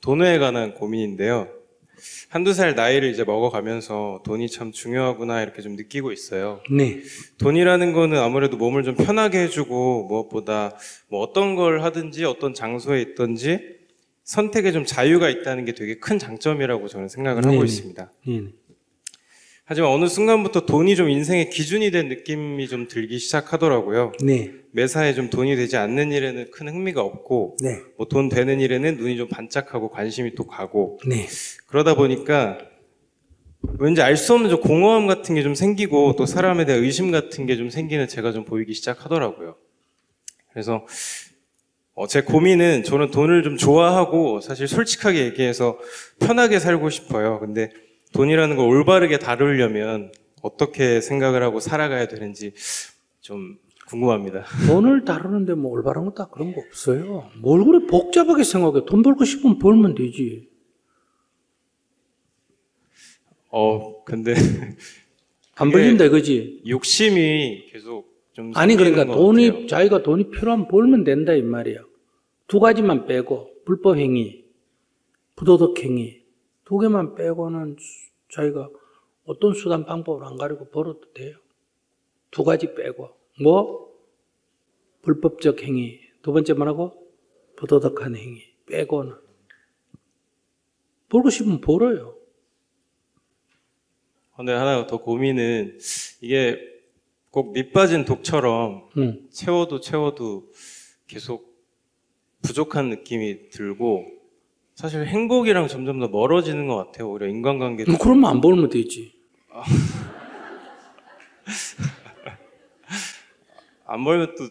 돈에 관한 고민인데요. 한두 살 나이를 이제 먹어가면서 돈이 참 중요하구나 이렇게 좀 느끼고 있어요. 네. 돈이라는 거는 아무래도 몸을 좀 편하게 해주고 무엇보다 뭐 어떤 걸 하든지 어떤 장소에 있든지 선택에 좀 자유가 있다는 게 되게 큰 장점이라고 저는 생각을 하고 있습니다. 네. 하지만 어느 순간부터 돈이 좀 인생의 기준이 된 느낌이 좀 들기 시작하더라고요. 네. 매사에 좀 돈이 되지 않는 일에는 큰 흥미가 없고, 네. 뭐 돈 되는 일에는 눈이 좀 반짝하고 관심이 또 가고, 네. 그러다 보니까 왠지 알 수 없는 좀 공허함 같은 게 좀 생기고 또 사람에 대한 의심 같은 게 좀 생기는 제가 좀 보이기 시작하더라고요. 그래서 제 고민은 저는 돈을 좀 좋아하고 사실 솔직하게 얘기해서 편하게 살고 싶어요. 근데 돈이라는 걸 올바르게 다루려면 어떻게 생각을 하고 살아가야 되는지 좀 궁금합니다. 돈을 다루는데 뭐 올바른 것도 그런 거 없어요. 뭘 그래 복잡하게 생각해. 돈 벌고 싶으면 벌면 되지. 근데 안 그게 벌린다 이거지. 욕심이 계속 좀 아니 그러니까 생기는 것 같아요. 자기가 돈이 필요하면 벌면 된다 이 말이야. 두 가지만 빼고 불법 행위, 부도덕 행위 두 개만 빼고는 자기가 어떤 수단 방법을 안 가리고 벌어도 돼요. 두 가지 빼고 뭐 불법적 행위, 두 번째 뭐라고 부도덕한 행위 빼고는 벌고 싶으면 벌어요. 근데 하나 더 고민은 이게 꼭 밑빠진 독처럼 채워도 계속 부족한 느낌이 들고 사실 행복이랑 점점 더 멀어지는 것 같아요. 오히려 인간관계도. 그러면 안 벌면 되지. 안 벌면 또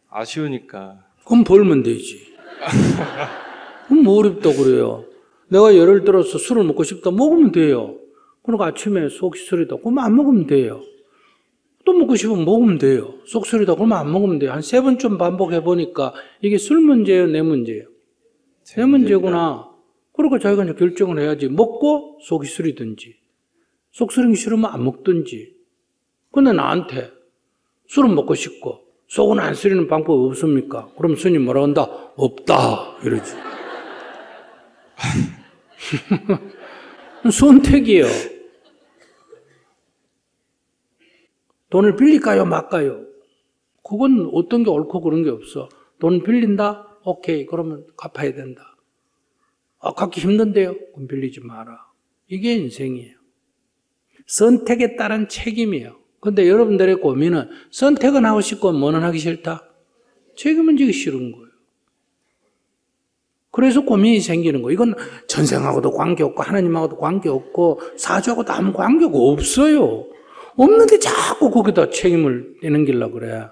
아쉬우니까. 그럼 벌면 되지. 그럼 뭐 어렵다고 그래요. 내가 예를 들어서 술을 먹고 싶다 먹으면 돼요. 그러니까 아침에 속 시술이다 그러면 안 먹으면 돼요. 또 먹고 싶으면 먹으면 돼요. 속 시술이다 그러면 안 먹으면 돼요. 한 3번쯤 반복해 보니까 이게 술 문제예요, 내 문제예요? 내 문제구나. 그러니까 자기가 이제 결정을 해야지. 먹고 속이 쓰리든지 속 쓰리기 싫으면 안 먹든지. 근데 나한테 술은 먹고 싶고 속은 안 쓰리는 방법 없습니까? 그럼 스님 뭐라 한다? 없다 이러지. 선택이에요. 돈을 빌릴까요 말까요? 그건 어떤 게 옳고 그런 게 없어. 돈 빌린다? 오케이. 그러면 갚아야 된다. 갚기 힘든데요? 그럼 빌리지 마라. 이게 인생이에요. 선택에 따른 책임이에요. 근데 여러분들의 고민은 선택은 하고 싶고 뭐는 하기 싫다? 책임은 지기 싫은 거예요. 그래서 고민이 생기는 거예요. 이건 전생하고도 관계없고 하나님하고도 관계없고 사주하고도 아무 관계가 없어요. 없는데 자꾸 거기다 책임을 내넘기려고 그래.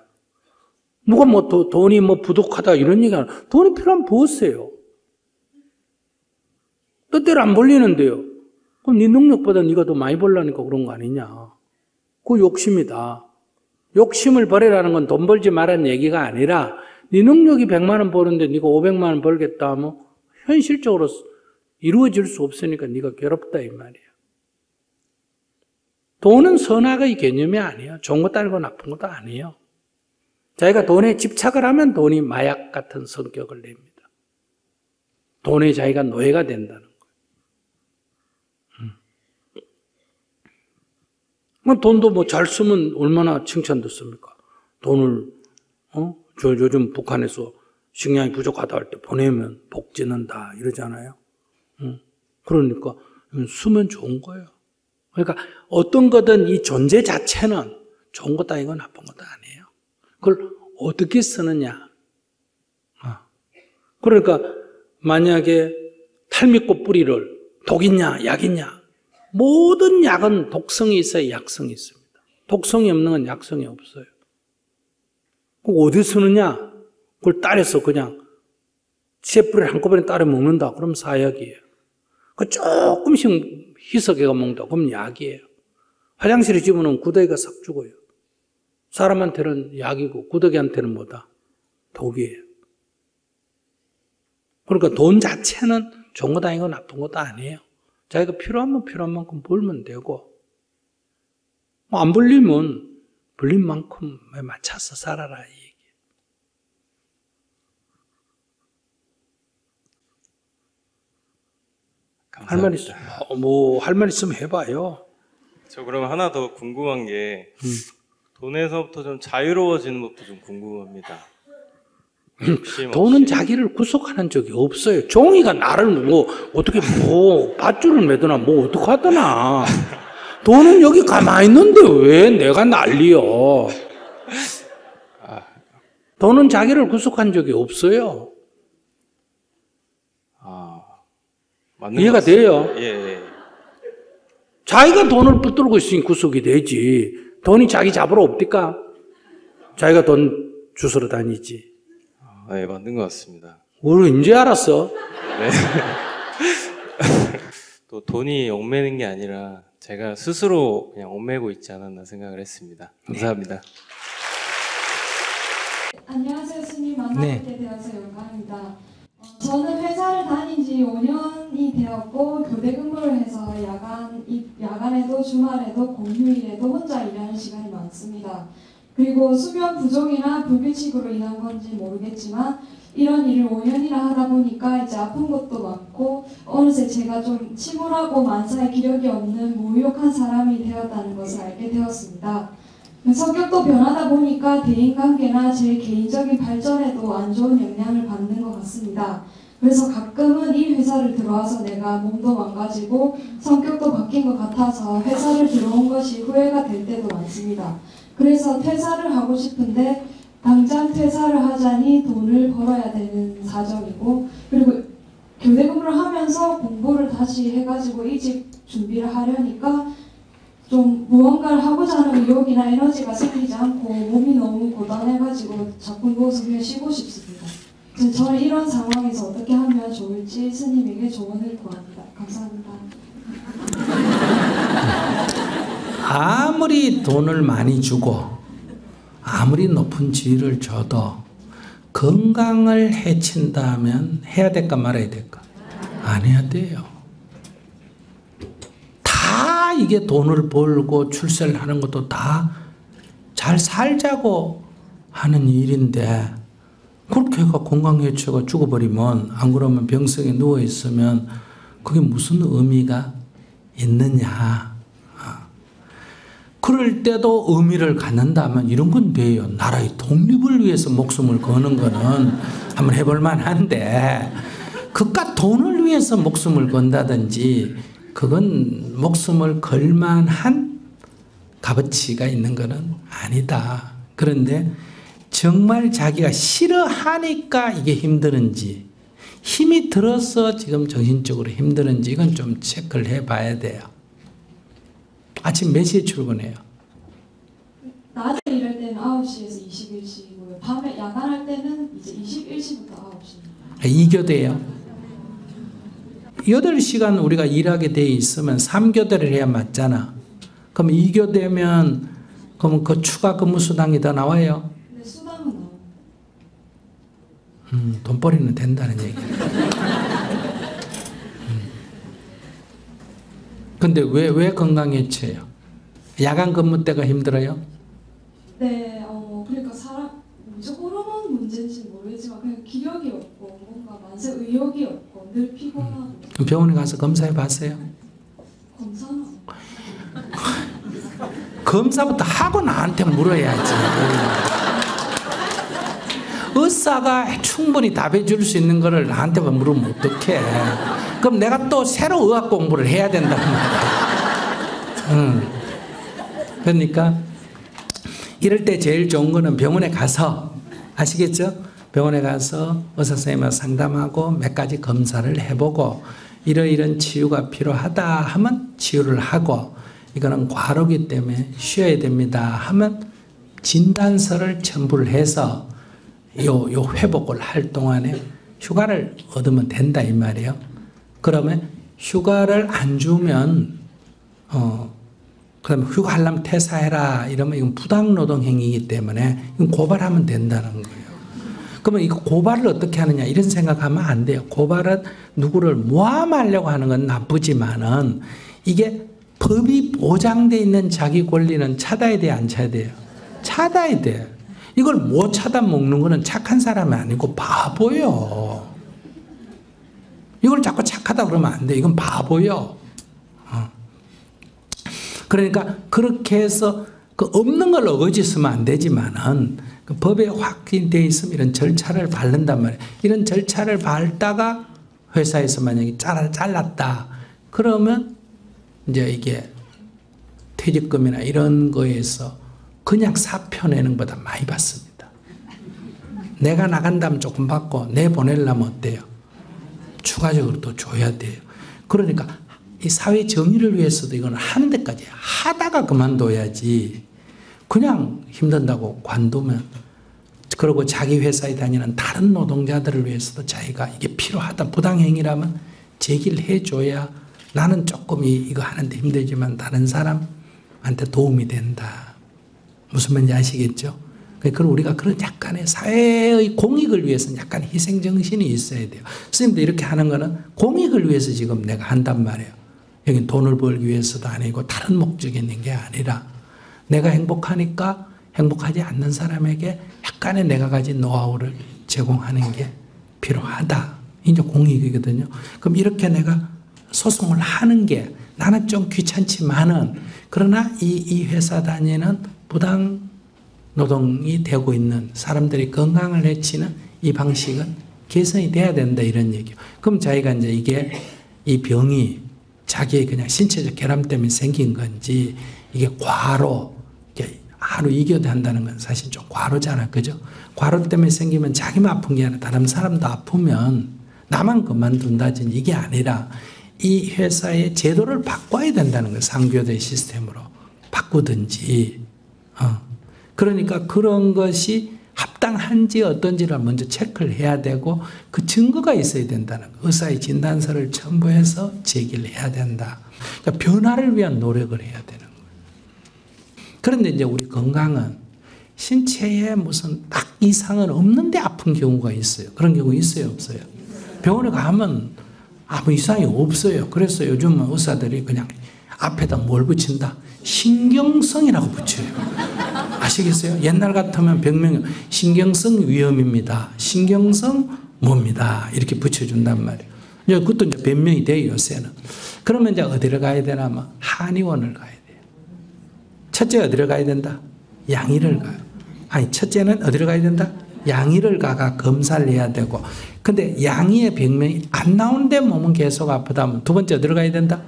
누가 뭐 돈이 뭐 부족하다 이런 얘기하는 돈이 필요하면 버세요. 뜻대로 안 벌리는데요. 그럼 네 능력보다 네가 더 많이 벌라니까 그런 거 아니냐. 그거 욕심이다. 욕심을 버리라는 건 돈 벌지 말라는 얘기가 아니라 네 능력이 100만 원 버는데 네가 500만 원 벌겠다 하면 현실적으로 이루어질 수 없으니까 네가 괴롭다 이 말이야. 돈은 선악의 개념이 아니에요. 좋은 것도 아니고 나쁜 것도 아니에요. 자기가 돈에 집착을 하면 돈이 마약 같은 성격을 냅니다. 돈에 자기가 노예가 된다는 거예요. 돈도 뭐 잘 쓰면 얼마나 칭찬 듣습니까? 돈을 저 요즘 북한에서 식량이 부족하다 할 때 보내면 복지는다 이러잖아요. 그러니까 쓰면 좋은 거예요. 그러니까 어떤 거든 이 존재 자체는 좋은 것도 아니고 나쁜 것도 아니에요. 그걸 어떻게 쓰느냐. 그러니까 만약에 탈미꽃 뿌리를 독이냐 약이냐. 모든 약은 독성이 있어야 약성이 있습니다. 독성이 없는 건 약성이 없어요. 어디 쓰느냐? 그걸 따려서 그냥 씨뿌리를 한꺼번에 따려 먹는다. 그럼 사약이에요. 그 조금씩 희석해가 먹는다. 그럼 약이에요. 화장실에 집어넣으면 구더기가 싹 죽어요. 사람한테는 약이고 구더기한테는 뭐다? 독이에요. 그러니까 돈 자체는 좋은 것도 아니고 나쁜 것도 아니에요. 자기가 필요하면 필요한 만큼 벌면 되고 안 벌리면 벌린 만큼에 맞춰서 살아라 이 얘기예요. 할 말 있으면 할 말 있으면 해봐요. 저 그럼 하나 더 궁금한 게 돈에서부터 좀 자유로워지는 법도 좀 궁금합니다. 욕심 돈은 없이. 자기를 구속하는 적이 없어요. 종이가 나를 어떻게 밧줄을 매거나 어떻게 하더나. 돈은 여기 가만히 있는데 왜 내가 난리여. 돈은 자기를 구속한 적이 없어요. 맞는 이해가 것 같습니다. 돼요? 예. 자기가 돈을 붙들고 있으니 구속이 되지. 돈이 자기 잡으러 없디까? 자기가 돈 주스러 다니지. 네, 맞는 것 같습니다. 우리 이제 알았어? 네. 또 돈이 얽매는 게 아니라 제가 스스로 그냥 얽매고 있지 않았나 생각을 했습니다. 감사합니다. 안녕하세요. 스님 만나뵙게 되어서 영광입니다. 저는 회사를 다닌 지 5년이 되었고 교대 근무를 해서 야간에도 주말에도 공휴일에도 혼자 일하는 시간이 많습니다. 그리고 수면 부족이나 불규칙으로 인한 건지 모르겠지만 이런 일을 5년이나 하다 보니까 이제 아픈 것도 많고 어느새 제가 좀 침울하고 만사에 기력이 없는 무유력한 사람이 되었다는 것을 알게 되었습니다. 성격도 변하다 보니까 대인관계나 제 개인적인 발전에도 안 좋은 영향을 받는 것 같습니다. 그래서 가끔은 이 회사를 들어와서 내가 몸도 망가지고 성격도 바뀐 것 같아서 회사를 들어온 것이 후회가 될 때도 많습니다. 그래서 퇴사를 하고 싶은데 당장 퇴사를 하자니 돈을 벌어야 되는 사정이고 그리고 교대 근무를 하면서 공부를 다시 해가지고 이직 준비를 하려니까 좀 무언가를 하고자 하는 의욕이나 에너지가 생기지 않고 몸이 너무 고단해가지고 자꾸 누워서 그냥 쉬고 싶습니다. 그래서 저는 이런 상황에서 어떻게 하면 좋을지 스님에게 조언을 구합니다. 감사합니다. 아무리 돈을 많이 주고 아무리 높은 지위를 줘도 건강을 해친다면 해야 될까 말아야 될까? 안 해야 돼요. 다 이게 돈을 벌고 출세를 하는 것도 다 잘 살자고 하는 일인데 그렇게 해가 건강해쳐가 죽어버리면 안 그러면 병석에 누워있으면 그게 무슨 의미가 있느냐. 그럴 때도 의미를 갖는다면 이런 건 돼요. 나라의 독립을 위해서 목숨을 거는 거는 한번 해볼 만한데 그깟 돈을 위해서 목숨을 건다든지 그건 목숨을 걸 만한 값어치가 있는 거는 아니다. 그런데 정말 자기가 싫어하니까 이게 힘드는지 힘이 들어서 지금 정신적으로 힘드는지 이건 좀 체크를 해봐야 돼요. 아침 몇 시에 출근해요? 낮에 일할 때는 9시에서 21시고요. 밤에 야간할 때는 이제 21시부터 9시입니다. 2교대예요. 8시간 우리가 일하게 돼 있으면 3교대를 해야 맞잖아. 그럼 2교대면 그럼 그 추가 근무 수당이 더 나와요? 근데 수당은 나옵니다. 돈벌이는 된다는 얘기예요. 근데 왜 건강해쳐요? 야간 근무 때가 힘들어요? 네, 그러니까 호르몬 문제인지 모르겠지만 그냥 기력이 없고 뭔가 만세 의욕이 없고 늘 피곤하고. 그럼 병원에 가서 검사해 봤어요? 검사는 검사부터 하고 나한테 물어야지. 의사가 충분히 답해 줄 수 있는 거를 나한테만 물으면 어떡해. 그럼 내가 또 새로 의학 공부를 해야 된단 말이야. 그러니까 이럴 때 제일 좋은 거는 병원에 가서 아시겠죠? 병원에 가서 의사 선생님과 상담하고 몇 가지 검사를 해보고 이런 치유가 필요하다 하면 치유를 하고 이거는 과로기 때문에 쉬어야 됩니다 하면 진단서를 첨부를 해서 요 회복을 할 동안에 휴가를 얻으면 된다 이 말이에요. 그러면 휴가를 안 주면 그러면 휴가하려면 퇴사해라 이러면 이건 부당노동 행위이기 때문에 이건 고발하면 된다는 거예요. 그러면 이거 고발을 어떻게 하느냐 이런 생각하면 안 돼요. 고발은 누구를 모함하려고 하는 건 나쁘지만은 이게 법이 보장되어 있는 자기 권리는 찾아야 돼요, 안 찾아야 돼요? 찾아야 돼. 이걸 못 찾아 먹는 거는 착한 사람이 아니고 바보예요. 이걸 자꾸 착하다 그러면 안 돼. 이건 바보요. 그러니까 그렇게 해서 그 없는 걸 어거지 쓰면 안 되지만은 그 법에 확인되어 있으면 이런 절차를 밟는단 말이에요. 이런 절차를 밟다가 회사에서 만약에 잘랐다. 그러면 이제 이게 퇴직금이나 이런 거에서 그냥 사표 내는 것보다 많이 받습니다. 내가 나간다면 조금 받고 내보내려면 어때요? 추가적으로 또 줘야 돼요. 그러니까 이 사회 정의를 위해서도 이건 하는 데까지 하다가 그만둬야지 그냥 힘든다고 관두면 그리고 자기 회사에 다니는 다른 노동자들을 위해서도 자기가 이게 필요하다 부당행위라면 제기를 해줘야 나는 조금 이거 하는데 힘들지만 다른 사람한테 도움이 된다. 무슨 말인지 아시겠죠? 그럼 우리가 그런 약간의 사회의 공익을 위해서는 약간 희생정신이 있어야 돼요. 선생님도 이렇게 하는 거는 공익을 위해서 지금 내가 한단 말이에요. 여기 돈을 벌기 위해서도 아니고 다른 목적이 있는 게 아니라 내가 행복하니까 행복하지 않는 사람에게 약간의 내가 가진 노하우를 제공하는 게 필요하다. 이제 공익이거든요. 그럼 이렇게 내가 소송을 하는 게 나는 좀 귀찮지만은 그러나 이 회사 다니는 부당 노동이 되고 있는 사람들이 건강을 해치는 이 방식은 개선이 돼야 된다 이런 얘기요. 그럼 자기가 이제 이게 이 병이 자기의 그냥 신체적 결함 때문에 생긴 건지 이게 과로 하루 이겨도 한다는 건 사실 좀 과로잖아. 그죠? 과로 때문에 생기면 자기만 아픈 게 아니라 다른 사람도 아프면 나만 그만둔다든지 이게 아니라 이 회사의 제도를 바꿔야 된다는 거예요. 상교대 시스템으로 바꾸든지. 그러니까 그런 것이 합당한지 어떤지를 먼저 체크를 해야 되고 그 증거가 있어야 된다는 거예요. 의사의 진단서를 첨부해서 제기를 해야 된다. 그러니까 변화를 위한 노력을 해야 되는 거예요. 그런데 이제 우리 건강은 신체에 무슨 딱 이상은 없는데 아픈 경우가 있어요. 그런 경우 있어요, 없어요? 병원에 가면 아무 이상이 없어요. 그래서 요즘은 의사들이 그냥 앞에다 뭘 붙인다? 신경성이라고 붙여요. 아시겠어요? 옛날 같으면 병명이 신경성 위험입니다. 신경성 뭡니다. 이렇게 붙여준단 말이에요. 이제 그것도 이제 변명이 돼요, 요새는. 그러면 이제 어디를 가야 되나? 뭐 한의원을 가야 돼요. 첫째 어디를 가야 된다? 양의를 가요. 아니, 첫째는 어디를 가야 된다? 양의를 가가 검사를 해야 되고. 근데 양의의 병명이 안 나오는데 몸은 계속 아프다면 두 번째 어디를 가야 된다?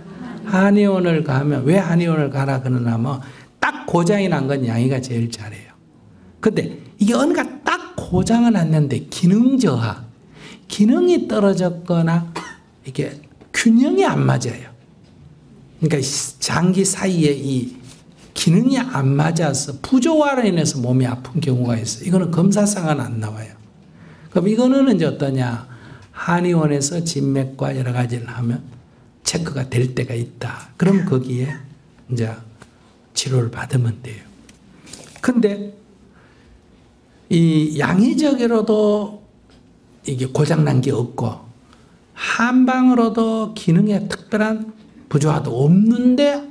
한의원을 가면 왜 한의원을 가라 그러냐면 딱 고장이 난 건 양의가 제일 잘해요. 근데 이게 어느가 딱 고장은 났는데 기능 저하, 기능이 떨어졌거나 이게 균형이 안 맞아요. 그러니까 장기 사이에 이 기능이 안 맞아서 부조화로 인해서 몸이 아픈 경우가 있어요. 이거는 검사상은 안 나와요. 그럼 이거는 이제 어떠냐? 한의원에서 진맥과 여러 가지를 하면 체크가 될 때가 있다. 그럼 거기에 이제 치료를 받으면 돼요. 근데 이 양의적으로도 이게 고장난 게 없고 한방으로도 기능에 특별한 부조화도 없는데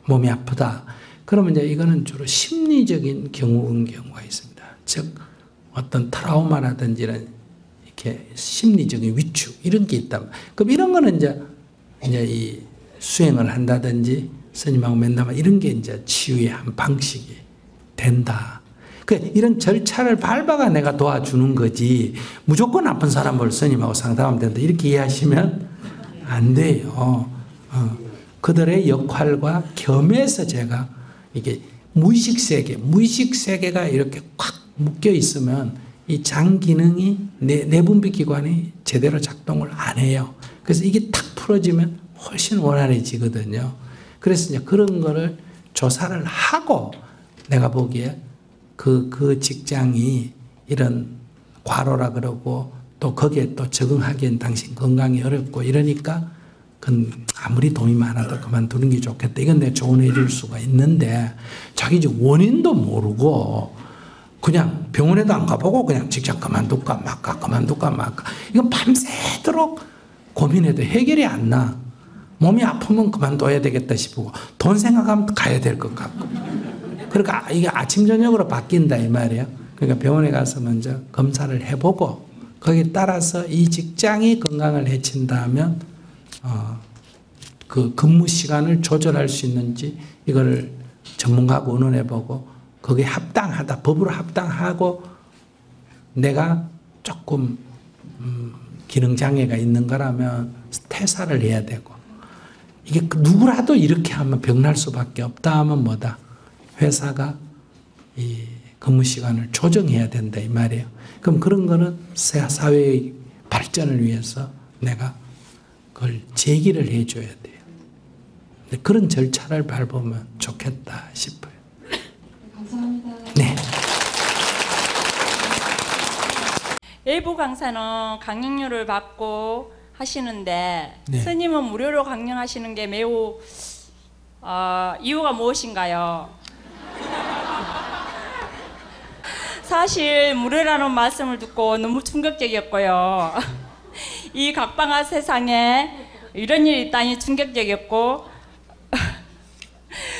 몸이 아프다. 그러면 이제 이거는 주로 심리적인 경우가 있습니다. 즉 어떤 트라우마라든지 이렇게 심리적인 위축 이런 게 있다. 그럼 이런 거는 이제 이 수행을 한다든지 스님하고 면담 이런 게 이제 치유의 한 방식이 된다. 이런 절차를 밟아가 내가 도와주는 거지 무조건 아픈 사람을 스님하고 상담하면 된다 이렇게 이해하시면 안 돼요. 그들의 역할과 겸해서 제가 이게 무의식 세계가 이렇게 꽉 묶여 있으면 이 장 기능이 내분비 기관이 제대로 작동을 안 해요. 그래서 이게 탁 풀어지면 훨씬 원활해지거든요. 그래서 이제 그런 거를 조사를 하고 내가 보기에 그 직장이 이런 과로라 그러고 또 거기에 또 적응하기엔 당신 건강이 어렵고 이러니까 그건 아무리 돈이 많아도 그만두는 게 좋겠다. 이건 내가 조언해 줄 수가 있는데 자기 이제 원인도 모르고 그냥 병원에도 안 가보고 그냥 직장 그만둘까 말까 이건 밤새도록 고민해도 해결이 안 나. 몸이 아프면 그만둬야 되겠다 싶고 돈 생각하면 가야 될 것 같고 그러니까 이게 아침 저녁으로 바뀐다 이 말이에요. 그러니까 병원에 가서 먼저 검사를 해보고 거기에 따라서 이 직장이 건강을 해친다면 그 근무 시간을 조절할 수 있는지 이거를 전문가하고 의논해보고 거기에 합당하다, 법으로 합당하고 내가 조금 기능장애가 있는 거라면 퇴사를 해야 되고, 이게 누구라도 이렇게 하면 병날 수밖에 없다 하면 뭐다? 회사가 이 근무 시간을 조정해야 된다 이 말이에요. 그럼 그런 거는 사회의 발전을 위해서 내가 그걸 제기를 해줘야 돼요. 그런 절차를 밟으면 좋겠다 싶어요. 감사합니다. 네. 일부 강사는 강령료를 받고 하시는데 네. 스님은 무료로 강령하시는 게 매우 이유가 무엇인가요? 사실 무료라는 말씀을 듣고 너무 충격적이었고요. 이 각방한 세상에 이런 일이 있다니 충격적이었고,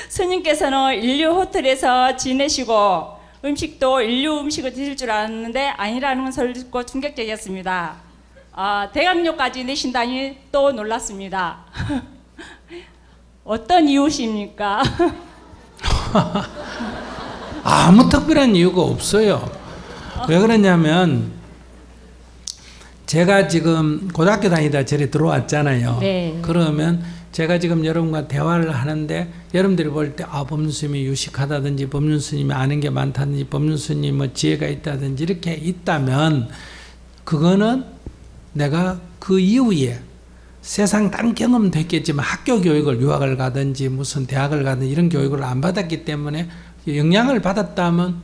스님께서는 인류 호텔에서 지내시고 음식도 인류 음식을 드실 줄 알았는데 아니라는 것을 듣고 충격적이었습니다. 대강료까지 내신다니 또 놀랐습니다. 어떤 이유십니까? 아무 특별한 이유가 없어요. 왜 그러냐면 제가 지금 고등학교 다니다 절에 들어왔잖아요. 네. 그러면 제가 지금 여러분과 대화를 하는데 여러분들이 볼 때 법륜 스님이 유식하다든지 법륜 스님이 아는 게 많다든지 법륜 스님이 뭐 지혜가 있다든지 이렇게 있다면 그거는 내가 그 이후에 세상 딴 경험도 했겠지만 학교 교육을 유학을 가든지 무슨 대학을 가든지 이런 교육을 안 받았기 때문에 영향을 받았다면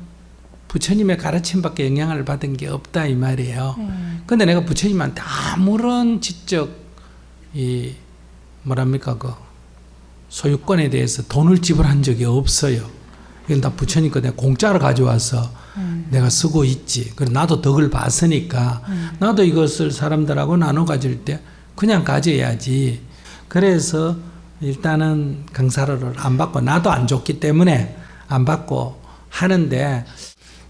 부처님의 가르침밖에 영향을 받은 게 없다 이 말이에요. 근데 내가 부처님한테 아무런 지적 뭐랍니까 그 소유권에 대해서 돈을 지불한 적이 없어요. 이건 다 부처님 거 내가 공짜로 가져와서 내가 쓰고 있지. 그리고 나도 덕을 봤으니까 나도 이것을 사람들하고 나눠 가질 때 그냥 가져야지. 그래서 일단은 강사료를 안 받고 나도 안 줬기 때문에 안 받고 하는데,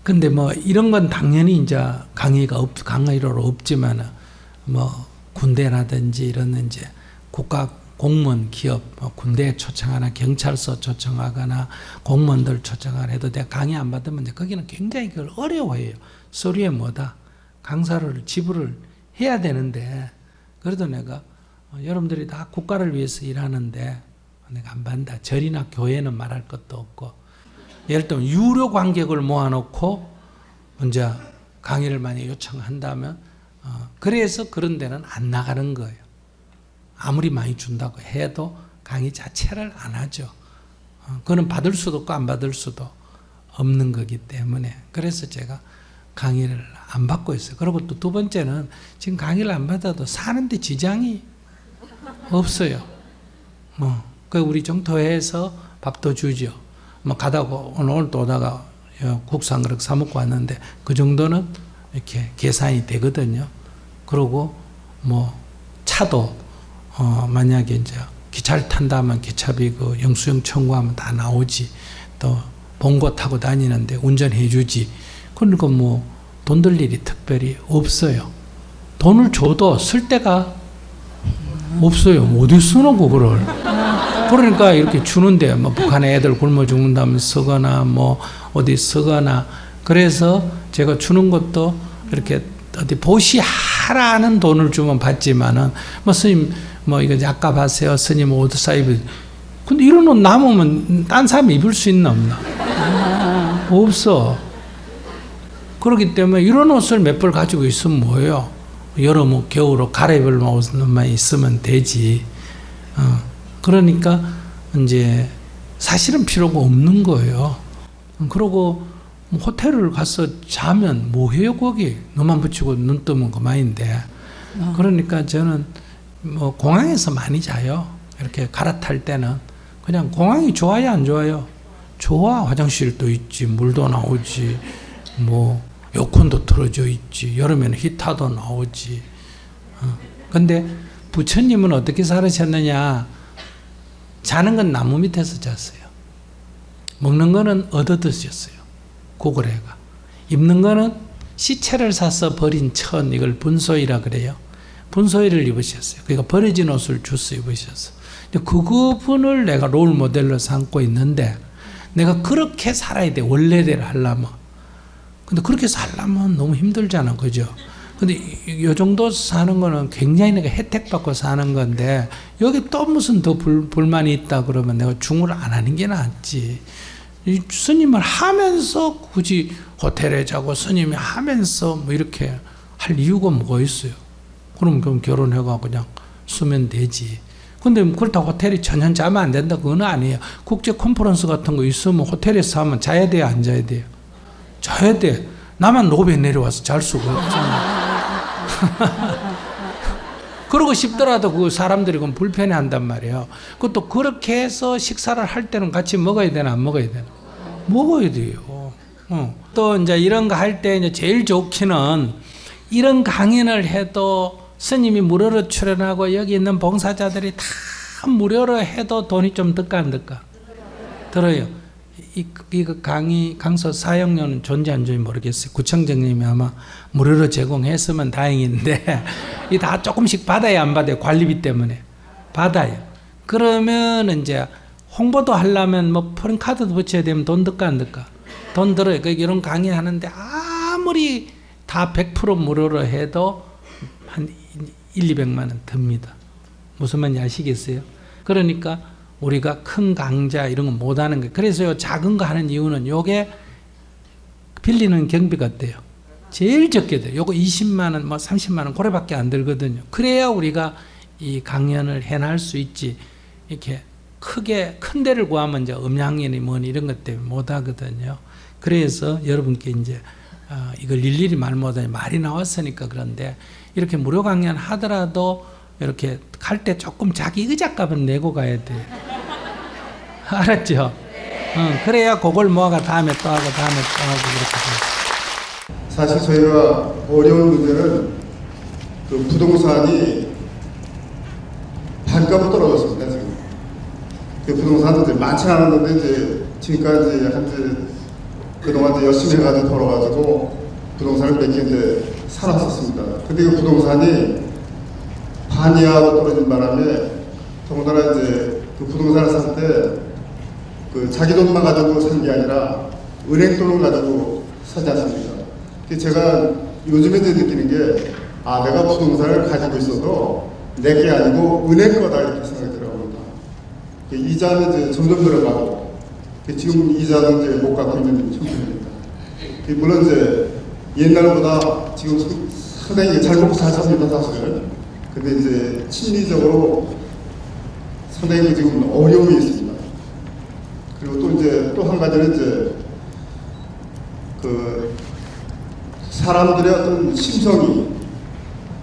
근데 뭐 이런 건 당연히 이제 강의료로 없지만은 뭐 군대라든지 이런 이제 국가 공무원 기업 군대에 초청하거나 경찰서 초청하거나 공무원들 초청하거나 해도 내가 강의 안 받으면 이제 거기는 굉장히 그걸 어려워해요. 서류에 뭐다 강사료를 지불을 해야 되는데, 그래도 내가 여러분들이 다 국가를 위해서 일하는데 내가 안 받는다. 절이나 교회는 말할 것도 없고, 예를 들면 유료 관객을 모아놓고 이제 강의를 많이 요청한다면 그래서 그런 데는 안 나가는 거예요. 아무리 많이 준다고 해도 강의 자체를 안 하죠. 그거는 받을 수도 없고 안 받을 수도 없는 거기 때문에, 그래서 제가 강의를 안 받고 있어요. 그리고 또 두 번째는 지금 강의를 안 받아도 사는데 지장이 없어요. 그 우리 정토회에서 밥도 주죠. 뭐 가다가 오늘 또 오다가 국수 한 그릇 사 먹고 왔는데 그 정도는 이렇게 계산이 되거든요. 그리고 뭐 차도 만약에 이제 기차를 탄다면 기차비 그 영수증 청구하면 다 나오지. 또 봉고 타고 다니는데 운전해 주지. 그러니까 뭐 돈 들 일이 특별히 없어요. 돈을 줘도 쓸 데가 없어요. 어디 쓰노 그거를. 그러니까 이렇게 주는데 뭐 북한에 애들 굶어 죽는다면 쓰거나 뭐 어디 쓰거나, 그래서 제가 주는 것도 이렇게 어디 보시하라는 돈을 주면 받지만은 뭐 스님 뭐 이거 아까 봤어요. 스님 옷 사입을. 근데 이런 옷 남으면 딴 사람이 입을 수 있나 없나? 없어. 그렇기 때문에 이런 옷을 몇 벌 가지고 있으면 뭐예요? 여름, 겨울로 갈아입을 옷만 있으면 되지. 그러니까 이제 사실은 필요가 없는 거예요. 그리고 호텔을 가서 자면 뭐 해요 거기? 눈만 붙이고 눈 뜨면 그만인데. 그러니까 저는 뭐 공항에서 많이 자요. 이렇게 갈아탈 때는 그냥 공항이 좋아요 안 좋아요? 좋아. 화장실도 있지, 물도 나오지, 뭐 에어컨도 틀어져 있지, 여름에는 히터도 나오지. 근데 부처님은 어떻게 살으셨느냐? 자는 건 나무 밑에서 잤어요. 먹는 거는 얻어 드셨어요. 고구려가. 입는 거는 시체를 사서 버린 천, 이걸 분소이라 그래요. 분소이를 입으셨어요. 그러니까 버려진 옷을 주스 입으셨어. 그분을 내가 롤 모델로 삼고 있는데 내가 그렇게 살아야 돼. 원래대로 하려면. 근데 그렇게 살려면 너무 힘들잖아. 그죠? 근데 이 정도 사는 거는 굉장히 내가 혜택받고 사는 건데 여기 또 무슨 더 불만이 있다 그러면 내가 중을 안 하는 게 낫지. 이 스님을 하면서 굳이 호텔에 자고 스님이 하면서 뭐 이렇게 할 이유가 뭐가 있어요? 그럼 결혼해가 그냥 쓰면 되지. 근데 그렇다고 호텔이 전혀 자면 안 된다 그건 아니에요. 국제 컨퍼런스 같은 거 있으면 호텔에서 하면 자야 돼요, 안 자야 돼요? 자야 돼. 나만 노베 내려와서 잘 수가 없잖아. 그러고 싶더라도 그 사람들이 그건 불편해 한단 말이에요. 그것도 그렇게 해서 식사를 할 때는 같이 먹어야 되나 안 먹어야 되나? 먹어야 돼요. 또 이제 이런 거 할 때 이제 제일 좋기는 이런 강연을 해도 스님이 무료로 출연하고 여기 있는 봉사자들이 다 무료로 해도 돈이 좀 들까 안 들까? 들어요. 이 강서 사용료는 존재 안 존재 모르겠어요. 구청장님이 아마 무료로 제공했으면 다행인데 이 다 조금씩 받아야 안 받아요. 관리비 때문에 받아요. 그러면 이제 홍보도 하려면 뭐 프린카드도 붙여야 되면 돈 들까 안 들까? 돈 들어요. 그러니까 이런 강의 하는데 아무리 다 100% 무료로 해도 한 1,200만 원 듭니다. 무슨 말인지 아시겠어요? 그러니까 우리가 큰 강좌 이런 거 못하는 거예요. 그래서 요 작은 거 하는 이유는 요게 빌리는 경비가 어때요? 제일 적게 돼요. 요거 20만 원, 뭐 30만 원 그래밖에 안 들거든요. 그래야 우리가 이 강연을 해낼 수 있지. 이렇게 크게 큰 데를 구하면 이제 음향연이 뭐니 이런 것 때문에 못 하거든요. 그래서 여러분께 이제 이걸 일일이 말 못하니 말이 나왔으니까 그런데 이렇게 무료 강연 하더라도 이렇게 갈 때 조금 자기 의자값은 내고 가야 돼. 알았죠? 그래야 그걸 모아가 다음에 또 하고 다음에 또 하고 그렇게 돼. 사실 저희가 어려운 문제는 그 부동산이 반값으로 떨어졌습니다, 지금. 그 부동산도 많지 않았는데 이제 지금까지 그동안 이제 열심히 해가지고 벌어가지고 부동산을 몇 개 이제 사놨었습니다. 근데 그 부동산이 반 이하로 떨어진 바람에 더군다나 이제 그 부동산을 살 때 그 자기 돈만 가지고 산 게 아니라 은행 돈을 가지고 사지 않습니까? 제가 요즘에 이제 느끼는 게 내가 부동산을 가지고 있어도 내게 아니고 은행 거다 이렇게 생각이 들어갑니다. 이자는 이제 점점 늘어가고 지금 이자는 이제 못 갖고 있는 형편입니다. 물론 이제 옛날보다 지금 상당히 잘 먹고 잘 삽니다, 사실. 근데 이제 심리적으로 상당히 지금 어려움이 있습니다. 그리고 또 이제 또 한 가지는 이제 그 사람들의 어떤 심성이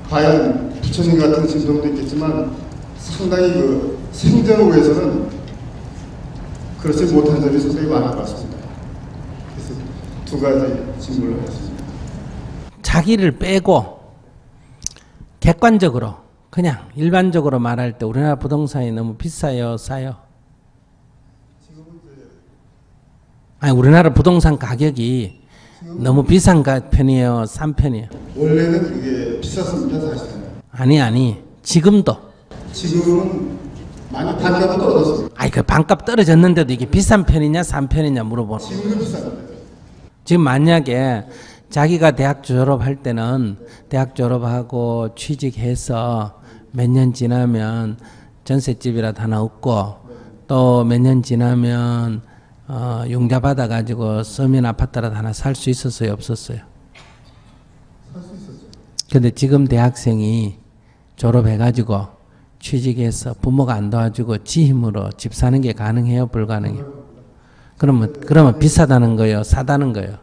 과연 부처님 같은 심성도 있겠지만 상당히 그 생존을 위해서는 그렇지 못한 점이 상당히 많은 것 같습니다. 그래서 두 가지 질문을 하겠습니다. 자기를 빼고 객관적으로 그냥 일반적으로 말할 때 우리나라 부동산이 너무 비싸요, 싸요? 아니 우리나라 부동산 가격이 너무 비싼 편이에요, 싼 편이에요? 원래는 그게 비쌌습니다, 사실은. 아니 지금도. 지금은 많이 반값은 떨어졌습니다. 아니 그 반값 떨어졌는데도 이게 비싼 편이냐 싼 편이냐 물어보는. 지금은 비쌉니다. 지금 만약에 자기가 대학 졸업할 때는 대학 졸업하고 취직해서 몇 년 지나면 전셋집이라도 하나 얻고 또 몇 년 지나면 융자 받아가지고 서민 아파트라도 하나 살 수 있었어요, 없었어요? 살 수 있었죠. 근데 지금 대학생이 졸업해가지고 취직해서 부모가 안 도와주고 지 힘으로 집 사는 게 가능해요, 불가능해요? 그러면 비싸다는 거예요, 싸다는 거예요?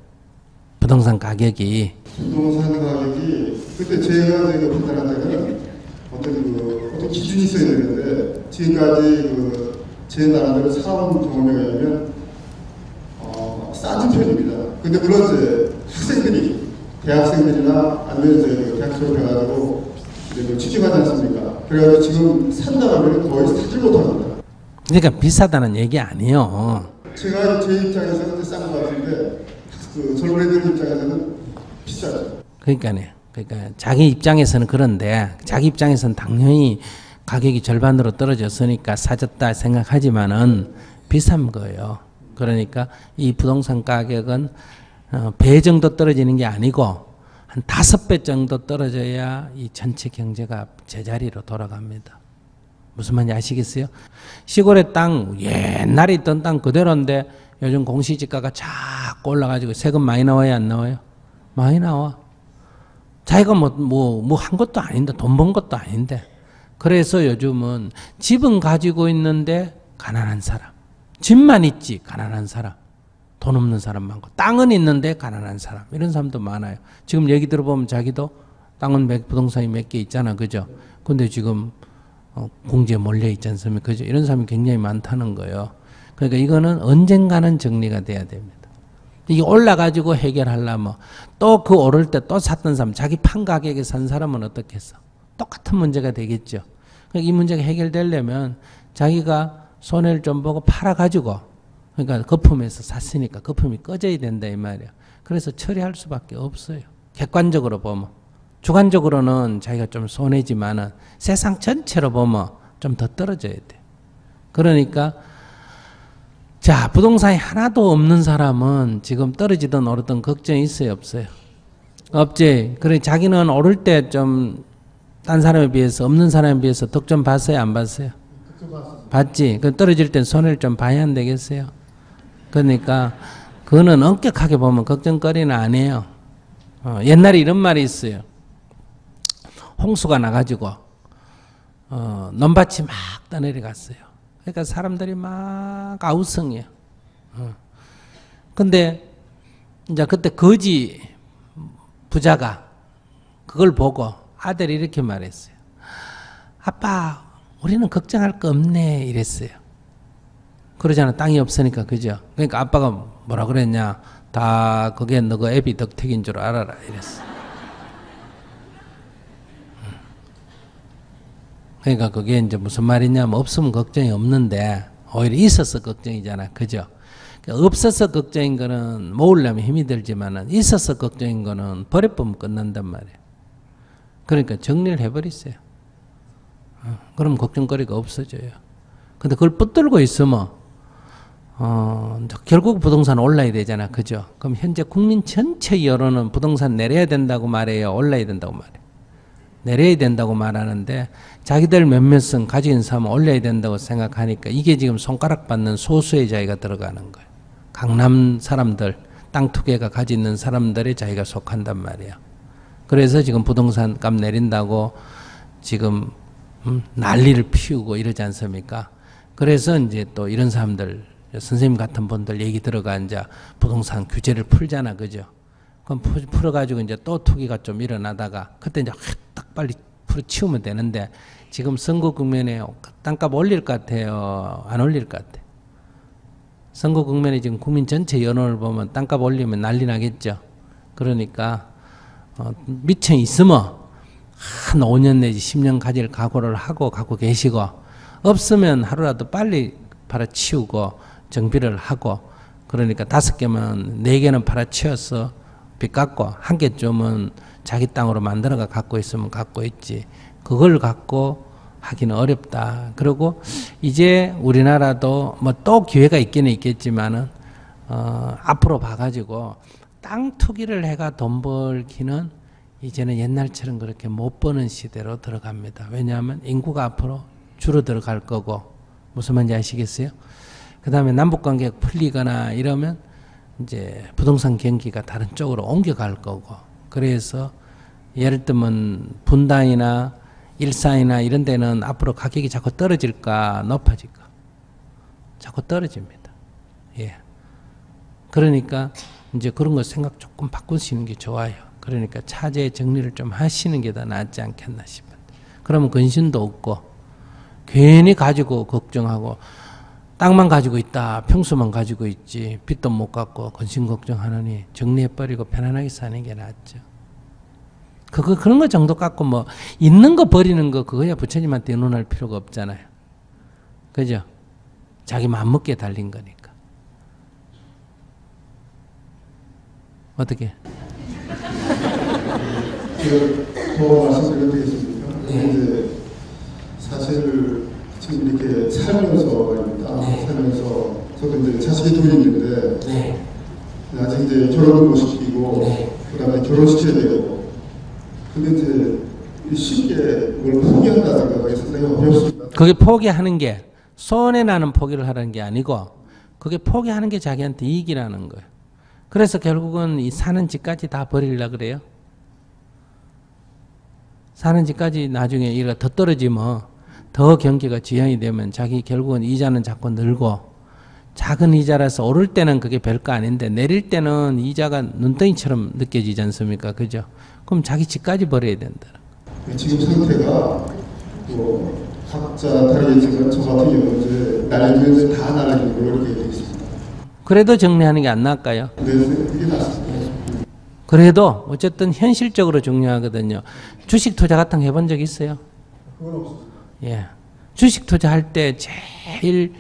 부동산 가격이. 부동산 가격이 그때 제가 판단한 데는 어떤 기준이 있어야 되는데 지금까지 제 나름대로 살아온 경험에 의하면 싸진 편입니다. 근데 물론 이제 학생들이 대학생들이나 아니면 이제 대학 졸업해가지고 이제 취직하지 않습니까? 그래가지고 지금 산다면 거의 사질 못합니다. 그러니까 비싸다는 얘기 아니에요. 제가 제 입장에서는 싼 것 같은데 그 젊은 애들 입장에서는 비싸죠. 그러니까요. 그러니까 자기 입장에서는 그런데 자기 입장에서는 당연히 가격이 절반으로 떨어졌으니까 사줬다 생각하지만은 비싼 거예요. 그러니까 이 부동산 가격은 배 정도 떨어지는 게 아니고 한 5배 정도 떨어져야 이 전체 경제가 제자리로 돌아갑니다. 무슨 말인지 아시겠어요? 시골의 땅, 옛날에 있던 땅 그대로인데 요즘 공시지가가 자꾸 올라가지고 세금 많이 나와요, 안 나와요? 많이 나와. 자기가 뭐 한 것도 아닌데, 돈 번 것도 아닌데. 그래서 요즘은 집은 가지고 있는데 가난한 사람. 집만 있지, 가난한 사람. 돈 없는 사람 많고. 땅은 있는데 가난한 사람. 이런 사람도 많아요. 지금 얘기 들어보면 자기도 땅은 부동산이 몇 개 있잖아. 그죠? 근데 지금 공지에 몰려 있지 않습니까? 그죠? 이런 사람이 굉장히 많다는 거예요. 그러니까 이거는 언젠가는 정리가 돼야 됩니다. 이게 올라가지고 해결하려면 또 그 오를 때 또 샀던 사람, 자기 판 가격에 산 사람은 어떻게 했어? 똑같은 문제가 되겠죠. 그러니까 이 문제가 해결되려면 자기가 손해를 좀 보고 팔아가지고, 그러니까 거품에서 샀으니까 거품이 꺼져야 된다 이 말이야. 그래서 처리할 수밖에 없어요. 객관적으로 보면. 주관적으로는 자기가 좀 손해지만은 세상 전체로 보면 좀 더 떨어져야 돼. 그러니까 자, 부동산이 하나도 없는 사람은 지금 떨어지든 오르든 걱정이 있어요, 없어요? 없지. 그래 자기는 오를 때 좀 딴 사람에 비해서, 없는 사람에 비해서 덕 좀 봤어요, 안 봤어요? 봤지. 그 떨어질 땐 손해를 좀 봐야 안 되겠어요? 그러니까 그거는 엄격하게 보면 걱정거리는 아니에요. 옛날에 이런 말이 있어요. 홍수가 나가지고 논밭이 막 떠내려갔어요. 그러니까 사람들이 막 아우성이에요. 근데 이제 그때 거지 부자가 그걸 보고 아들이 이렇게 말했어요. 아빠, 우리는 걱정할 거 없네 이랬어요. 그러잖아. 땅이 없으니까. 그죠? 그러니까 아빠가 뭐라 그랬냐. 다 그게 너가 애비 덕택인 줄 알아라 이랬어. 그러니까 그게 이제 무슨 말이냐면 없으면 걱정이 없는데 오히려 있어서 걱정이잖아. 그죠? 그러니까 없어서 걱정인 거는 모으려면 힘이 들지만은 있어서 걱정인 거는 버려보면 끝난단 말이에요. 그러니까 정리를 해버리세요. 그럼 걱정거리가 없어져요. 근데 그걸 붙들고 있으면 결국 부동산 올라야 되잖아. 그죠? 그럼 현재 국민 전체 여론은 부동산 내려야 된다고 말해요? 올라야 된다고 말해요? 내려야 된다고 말하는데 자기들 몇몇은 가지고 있는 사람은 올려야 된다고 생각하니까 이게 지금 손가락 받는 소수의 자기가 들어가는 거예요. 강남 사람들, 땅 투개가 가지고 있는 사람들의 자기가 속한단 말이에요. 그래서 지금 부동산 값 내린다고 지금 난리를 피우고 이러지 않습니까? 그래서 이제 또 이런 사람들, 선생님 같은 분들 얘기 들어가 이제 부동산 규제를 풀잖아. 그죠? 그럼 풀어가지고 이제 또 투기가 좀 일어나다가 그때 이제 딱 빨리 풀어치우면 되는데 지금 선거 국면에 땅값 올릴 것 같아요? 안 올릴 것 같아요? 선거 국면에 지금 국민 전체 여론을 보면 땅값 올리면 난리 나겠죠? 그러니까 미쳐 있으면 한 5년 내지 10년 가질 각오를 하고 갖고 계시고 없으면 하루라도 빨리 팔아치우고 정비를 하고 그러니까 5개면 4개는 팔아치워서 빚 갚고 1개쯤은 자기 땅으로 만들어가 갖고 있으면 갖고 있지. 그걸 갖고 하기는 어렵다. 그리고 이제 우리나라도 뭐 또 기회가 있기는 있겠지만은 앞으로 봐가지고 땅 투기를 해가 돈 벌기는 이제는 옛날처럼 그렇게 못 버는 시대로 들어갑니다. 왜냐하면 인구가 앞으로 줄어들어 갈 거고 무슨 말인지 아시겠어요? 그 다음에 남북관계가 풀리거나 이러면 이제 부동산 경기가 다른 쪽으로 옮겨갈 거고 그래서 예를 들면 분당이나 일산이나 이런 데는 앞으로 가격이 자꾸 떨어질까 높아질까? 자꾸 떨어집니다. 예. 그러니까 이제 그런 거 생각 조금 바꾸시는 게 좋아요. 그러니까 차제 정리를 좀 하시는 게 더 낫지 않겠나 싶어요. 그러면 근심도 없고 괜히 가지고 걱정하고 땅만 가지고 있다. 평수만 가지고 있지. 빚도 못 갚고 근심 걱정하느니 정리해버리고 편안하게 사는 게 낫죠. 그런 거 정도 갖고 뭐 있는 거 버리는 거 그거야 부처님한테 의논할 필요가 없잖아요. 그죠? 자기 맘먹기에 달린 거니까. 어떻게? 제가 더 말씀드려도 되겠습니까? 이제 사실 지금 이렇게 살면서 말입니다. 살면서 저도 이제 자식이 둘이 있는데 아직 이제 결혼을 못 시키고 그다음에 결혼시켜야 되고 근데 이제 쉽게 뭘 포기한다든가 그게 상당히 어렵습니다. 그게 포기하는 게 손해 나는 포기를 하라는 게 아니고 그게 포기하는 게 자기한테 이익이라는 거예요. 그래서 결국은 이 사는 집까지 다 버리려고 그래요. 사는 집까지 나중에 이가 더 떨어지면 더 경기가 지연이 되면 자기 결국은 이자는 자꾸 늘고 작은 이자라서 오를 때는 그게 별거 아닌데 내릴 때는 이자가 눈덩이처럼 느껴지지 않습니까? 그죠? 그럼 자기 집까지 버려야 된다. 지금 상태가 뭐 각자 다르겠지만 저 같은 경우는 이제 날리면 이제 다 날리는 걸로 이렇게 되어 있습니다. 그래도 정리하는 게 안 나을까요? 네, 그게 낫습니다. 그래도 어쨌든 현실적으로 중요하거든요. 주식 투자 같은 거 해본 적 있어요? 그건 없습니다. 예. 주식 투자할 때 제일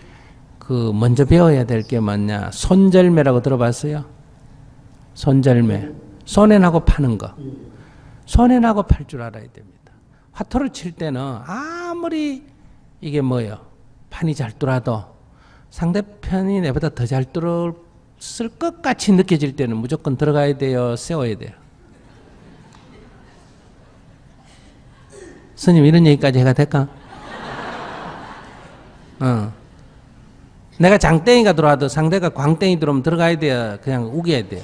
그 먼저 배워야 될 게 뭐냐? 손절매라고 들어봤어요? 손절매. 손해나고 파는 거. 손해나고 팔 줄 알아야 됩니다. 화투를 칠 때는 아무리 이게 뭐예요? 판이 잘 돌아도 상대편이 내보다 더 잘 뚫었을 것 같이 느껴질 때는 무조건 들어가야 돼요? 세워야 돼요? 스님 이런 얘기까지 해가 될까? 내가 장땡이가 들어와도 상대가 광땡이 들어오면 들어가야 돼요? 그냥 우겨야 돼요?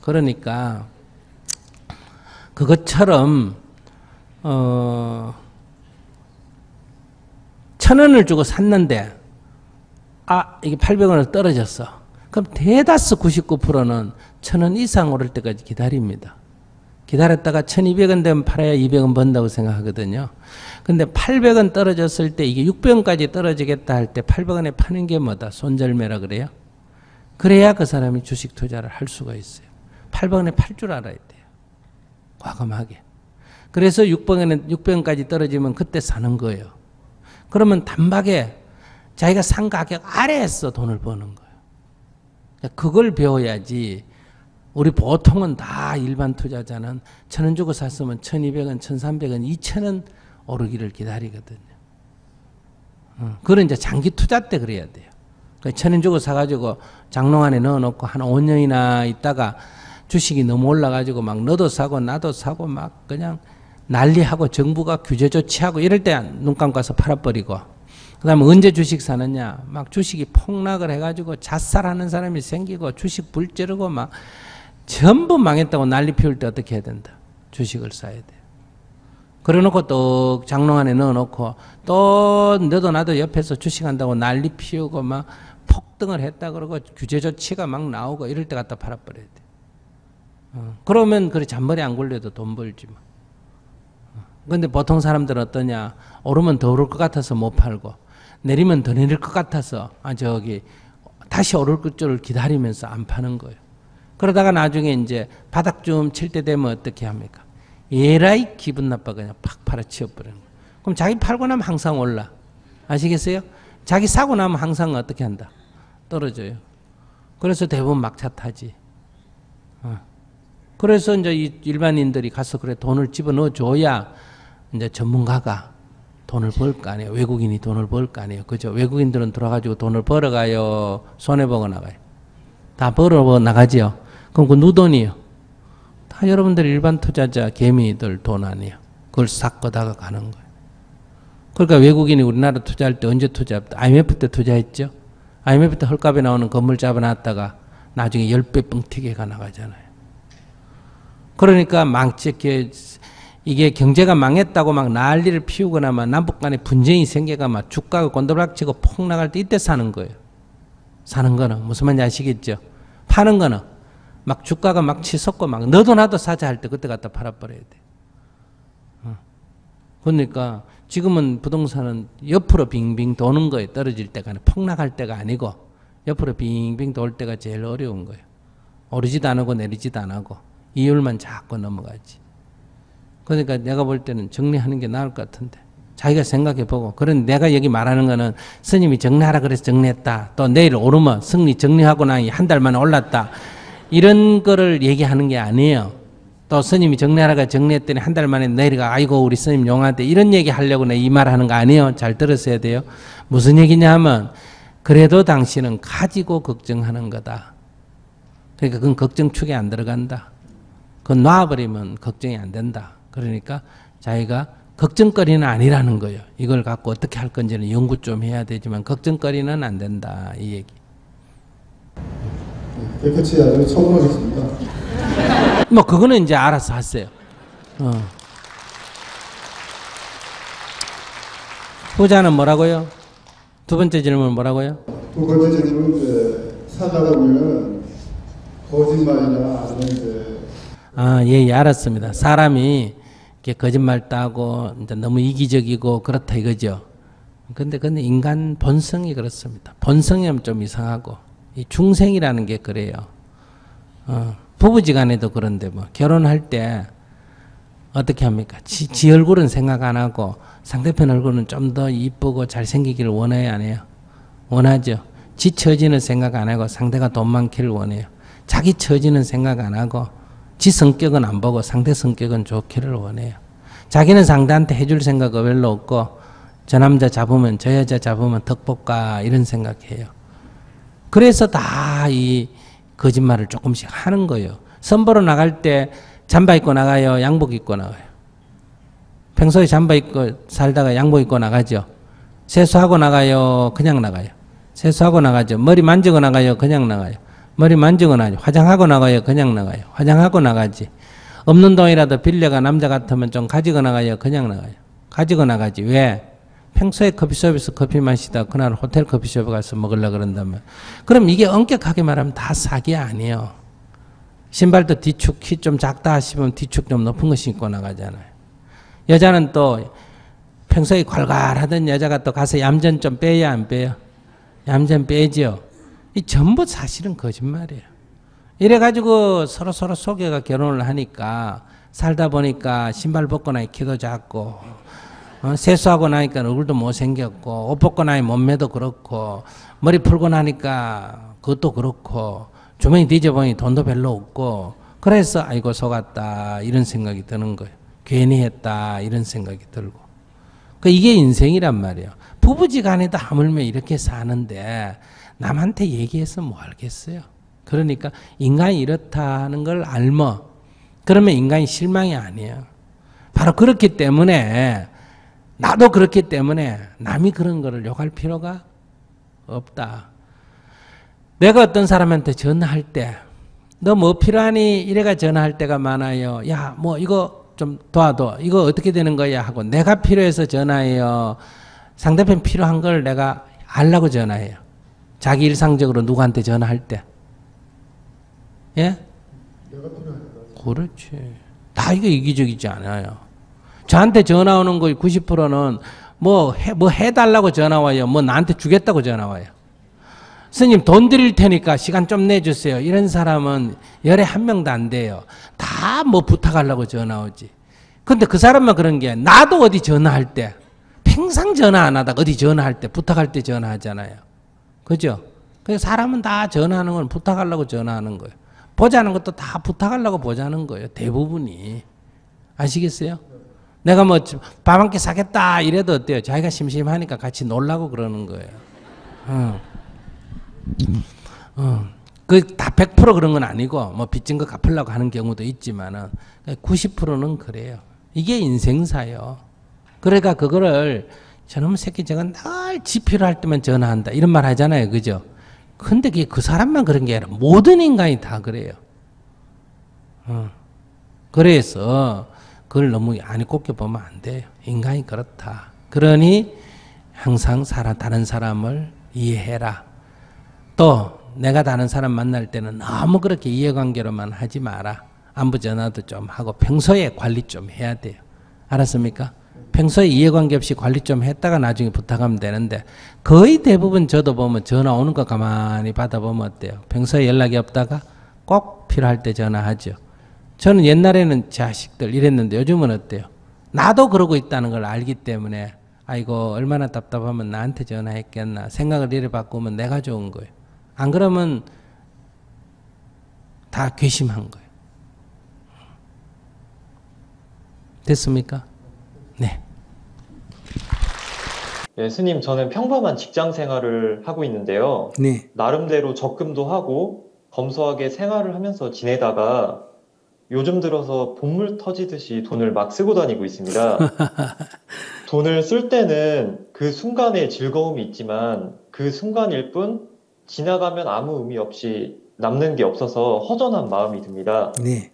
그러니까 그것처럼 1,000원을 주고 샀는데 이게 800원을 떨어졌어. 그럼 대다수 99%는 1,000원 이상 오를 때까지 기다립니다. 기다렸다가 1,200원 되면 팔아야 200원 번다고 생각하거든요. 근데 800원 떨어졌을 때 이게 600원까지 떨어지겠다 할 때 800원에 파는 게 뭐다? 손절매라 그래요? 그래야 그 사람이 주식 투자를 할 수가 있어요. 800원에 팔 줄 알아야 돼요. 과감하게. 그래서 600원까지 떨어지면 그때 사는 거예요. 그러면 단박에 자기가 산 가격 아래에서 돈을 버는 거예요. 그걸 배워야지. 우리 보통은 다 일반 투자자는 1,000원 주고 샀으면 1,200원, 1,300원, 2,000원 오르기를 기다리거든요. 그건 이제 장기 투자 때 그래야 돼요. 1,000원 주고 사가지고 장롱 안에 넣어놓고 한 5년이나 있다가 주식이 너무 올라가지고 막 너도 사고 나도 사고 막 그냥 난리하고 정부가 규제 조치하고 이럴 때 눈 감고 가서 팔아버리고 그 다음에 언제 주식 사느냐 막 주식이 폭락을 해가지고 자살하는 사람이 생기고 주식 불 찌르고 막 전부 망했다고 난리 피울 때 어떻게 해야 된다? 주식을 사야 돼요. 그래놓고 또 장롱 안에 넣어놓고 또 너도 나도 옆에서 주식한다고 난리 피우고 막 폭등을 했다 그러고 규제 조치가 막 나오고 이럴 때 갖다 팔아버려야 돼. 그러면 그래 잔머리 안 굴려도 돈 벌지 뭐. 근데 보통 사람들은 어떠냐? 오르면 더 오를 것 같아서 못 팔고 내리면 더 내릴 것 같아서 다시 오를 줄을 기다리면서 안 파는 거예요. 그러다가 나중에 이제 바닥 좀 칠 때 되면 어떻게 합니까? 에라이 기분 나빠 그냥 팍 팔아치워버리는 거예요. 그럼 자기 팔고 나면 항상 올라. 아시겠어요? 자기 사고 나면 항상 어떻게 한다? 떨어져요. 그래서 대부분 막차 타지. 그래서 이제 이 일반인들이 가서 그래 돈을 집어넣어 줘야 이제 전문가가 돈을 벌 거 아니에요. 외국인이 돈을 벌 거 아니에요. 그죠? 외국인들은 들어가지고 돈을 벌어가요. 손해보고 나가요. 다 벌어 나가지요. 그럼 그 누돈이요. 다 여러분들 일반 투자자 개미들 돈 아니에요. 그걸 싹 걷다가 가는 거예요. 그러니까 외국인이 우리나라 투자할 때 언제 투자했다? IMF 때 투자했죠. IMF 때 헐값에 나오는 건물 잡아놨다가 나중에 10배 뻥튀기가 나가잖아요. 그러니까 이게 경제가 망했다고 막 난리를 피우거나 막 남북 간에 분쟁이 생겨가 막 주가가 곤두박치고 폭 나갈 때 이때 사는 거예요. 사는 거는 무슨 말인지 아시겠죠? 파는 거는 막 주가가 막 치솟고 막 너도 나도 사자 할 때 그때 갖다 팔아버려야 돼. 그러니까 지금은 부동산은 옆으로 빙빙 도는 거예요. 떨어질 때가 아니고 폭락할 때가 아니고 옆으로 빙빙 돌 때가 제일 어려운 거예요. 오르지도 안 하고 내리지도 안 하고 이율만 자꾸 넘어가지. 그러니까 내가 볼 때는 정리하는 게 나을 것 같은데 자기가 생각해보고 그런데 내가 여기 말하는 거는 스님이 정리하라 그래서 정리했다. 또 내일 오르면 승리 정리하고 나니 한 달 만에 올랐다. 이런 거를 얘기하는 게 아니에요. 또 스님이 정리하라가 정리했더니 한 달 만에 내리가 아이고 우리 스님 용한테 이런 얘기 하려고 내 이 말 하는 거 아니에요. 잘 들었어야 돼요. 무슨 얘기냐 하면 그래도 당신은 가지고 걱정하는 거다. 그러니까 그건 걱정축에 안 들어간다. 그건 놔버리면 걱정이 안 된다. 그러니까 자기가 걱정거리는 아니라는 거예요. 이걸 갖고 어떻게 할 건지는 연구 좀 해야 되지만 걱정거리는 안 된다. 이 얘기. 깨끗이 아주 처분하겠습니다. 뭐 그거는 이제 알아서 하세요. 후자는 뭐라고요? 두 번째 질문 뭐라고요? 두 번째 질문은 이제 살다가 보면 거짓말이나 아니면 이제 예, 알았습니다. 사람이 이렇게 거짓말도 하고 이제 너무 이기적이고 그렇다 이거죠. 근데 인간 본성이 그렇습니다. 본성이 좀 이상하고 이 중생이라는 게 그래요. 부부지간에도 그런데 뭐 결혼할 때 어떻게 합니까? 지 얼굴은 생각 안 하고 상대편 얼굴은 좀 더 이쁘고 잘생기기를 원해요, 안 해요? 원하죠. 지 처지는 생각 안 하고 상대가 돈 많기를 원해요. 자기 처지는 생각 안 하고 지 성격은 안 보고 상대 성격은 좋기를 원해요. 자기는 상대한테 해줄 생각은 별로 없고 저 남자 잡으면 저 여자 잡으면 덕볼까 이런 생각해요. 그래서 다 이 거짓말을 조금씩 하는 거예요. 선보러 나갈 때 잠바 입고 나가요? 양복 입고 나가요? 평소에 잠바 입고 살다가 양복 입고 나가죠? 세수하고 나가요? 그냥 나가요? 세수하고 나가죠? 머리 만지고 나가요? 그냥 나가요? 머리 만지고 나가요? 화장하고 나가요? 그냥 나가요? 화장하고 나가지. 없는 돈이라도 빌려가 남자 같으면 좀 가지고 나가요? 그냥 나가요? 가지고 나가지. 왜? 평소에 커피숍에서 커피 마시다 그날 호텔 커피숍에 가서 먹으려고 그런다면 그럼 이게 엄격하게 말하면 다 사기 아니에요. 신발도 뒤축 키 좀 작다 싶으면 뒤축 좀 높은 거 신고 나가잖아요. 여자는 또 평소에 괄괄하던 여자가 또 가서 얌전 좀 빼야 안 빼요? 얌전 빼죠. 이 전부 사실은 거짓말이에요. 이래가지고 서로 속여가 결혼을 하니까 살다 보니까 신발 벗고 나니 키도 작고 세수하고 나니까 얼굴도 못생겼고 옷 벗고 나니 몸매도 그렇고 머리 풀고 나니까 그것도 그렇고 주머니 뒤져보니 돈도 별로 없고 그래서 아이고 속았다 이런 생각이 드는 거예요. 괜히 했다 이런 생각이 들고 이게 인생이란 말이에요. 부부지간에도 하물며 이렇게 사는데 남한테 얘기해서 뭐 알겠어요. 그러니까 인간이 이렇다는 걸 알면 그러면 인간이 실망이 아니에요. 바로 그렇기 때문에 나도 그렇기 때문에 남이 그런 거를 욕할 필요가 없다. 내가 어떤 사람한테 전화할 때 너 뭐 필요하니? 이래가 전화할 때가 많아요. 야, 뭐 이거 좀 도와줘. 이거 어떻게 되는 거야? 하고 내가 필요해서 전화해요. 상대편 필요한 걸 내가 알라고 전화해요. 자기 일상적으로 누구한테 전화할 때. 예? 그렇지. 다 이거 이기적이지 않아요. 저한테 전화 오는 거 90%는 뭐 해달라고 전화 와요. 뭐 나한테 주겠다고 전화 와요. 스님 돈 드릴 테니까 시간 좀 내주세요. 이런 사람은 열에 한 명도 안 돼요. 다 뭐 부탁하려고 전화 오지. 근데 그 사람만 그런 게 나도 어디 전화할 때 평생 전화 안 하다가 어디 전화할 때 부탁할 때 전화하잖아요. 그죠? 그래서 사람은 다 전화하는 건 부탁하려고 전화하는 거예요. 보자는 것도 다 부탁하려고 보자는 거예요. 대부분이. 아시겠어요? 내가 뭐 밥 한 끼 사겠다 이래도 어때요? 자기가 심심하니까 같이 놀라고 그러는 거예요. 그 다 100% 그런 건 아니고 뭐 빚진 거 갚으려고 하는 경우도 있지만은 90%는 그래요. 이게 인생사요. 그러니까 그거를 저놈 새끼 저거 늘 지 필요할 때만 전화한다 이런 말 하잖아요. 그죠? 근데 그게 그 사람만 그런 게 아니라 모든 인간이 다 그래요. 그래서 그걸 너무 안에 꼽게 보면 안 돼요. 인간이 그렇다. 그러니 항상 다른 사람을 이해해라. 또 내가 다른 사람 만날 때는 너무 그렇게 이해관계로만 하지 마라. 안부 전화도 좀 하고 평소에 관리 좀 해야 돼요. 알았습니까? 평소에 이해관계 없이 관리 좀 했다가 나중에 부탁하면 되는데 거의 대부분 저도 보면 전화 오는 거 가만히 받아보면 어때요? 평소에 연락이 없다가 꼭 필요할 때 전화하죠. 저는 옛날에는 자식들 이랬는데 요즘은 어때요? 나도 그러고 있다는 걸 알기 때문에 아이고 얼마나 답답하면 나한테 전화했겠나 생각을 이래 바꾸면 내가 좋은 거예요. 안 그러면 다 괘씸한 거예요. 됐습니까? 네. 네, 스님, 저는 평범한 직장 생활을 하고 있는데요. 네. 나름대로 적금도 하고 검소하게 생활을 하면서 지내다가 요즘 들어서 본물 터지듯이 돈을 막 쓰고 다니고 있습니다. 돈을 쓸 때는 그 순간의 즐거움이 있지만 그 순간일 뿐 지나가면 아무 의미 없이 남는 게 없어서 허전한 마음이 듭니다. 네.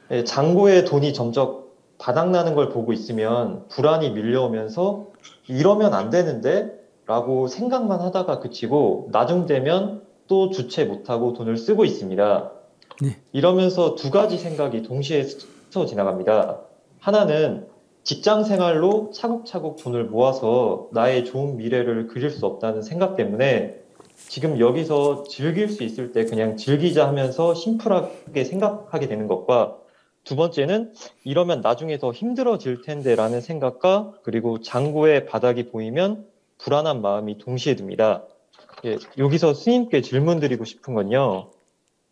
네, 잔고에 돈이 점점 바닥나는 걸 보고 있으면 불안이 밀려오면서 이러면 안 되는데? 라고 생각만 하다가 그치고 나중 되면 또 주체 못하고 돈을 쓰고 있습니다. 네. 이러면서 두 가지 생각이 동시에 스쳐 지나갑니다. 하나는 직장 생활로 차곡차곡 돈을 모아서 나의 좋은 미래를 그릴 수 없다는 생각 때문에 지금 여기서 즐길 수 있을 때 그냥 즐기자 하면서 심플하게 생각하게 되는 것과 두 번째는 이러면 나중에 더 힘들어질 텐데 라는 생각과 그리고 잔고의 바닥이 보이면 불안한 마음이 동시에 듭니다. 예, 여기서 스님께 질문 드리고 싶은 건요.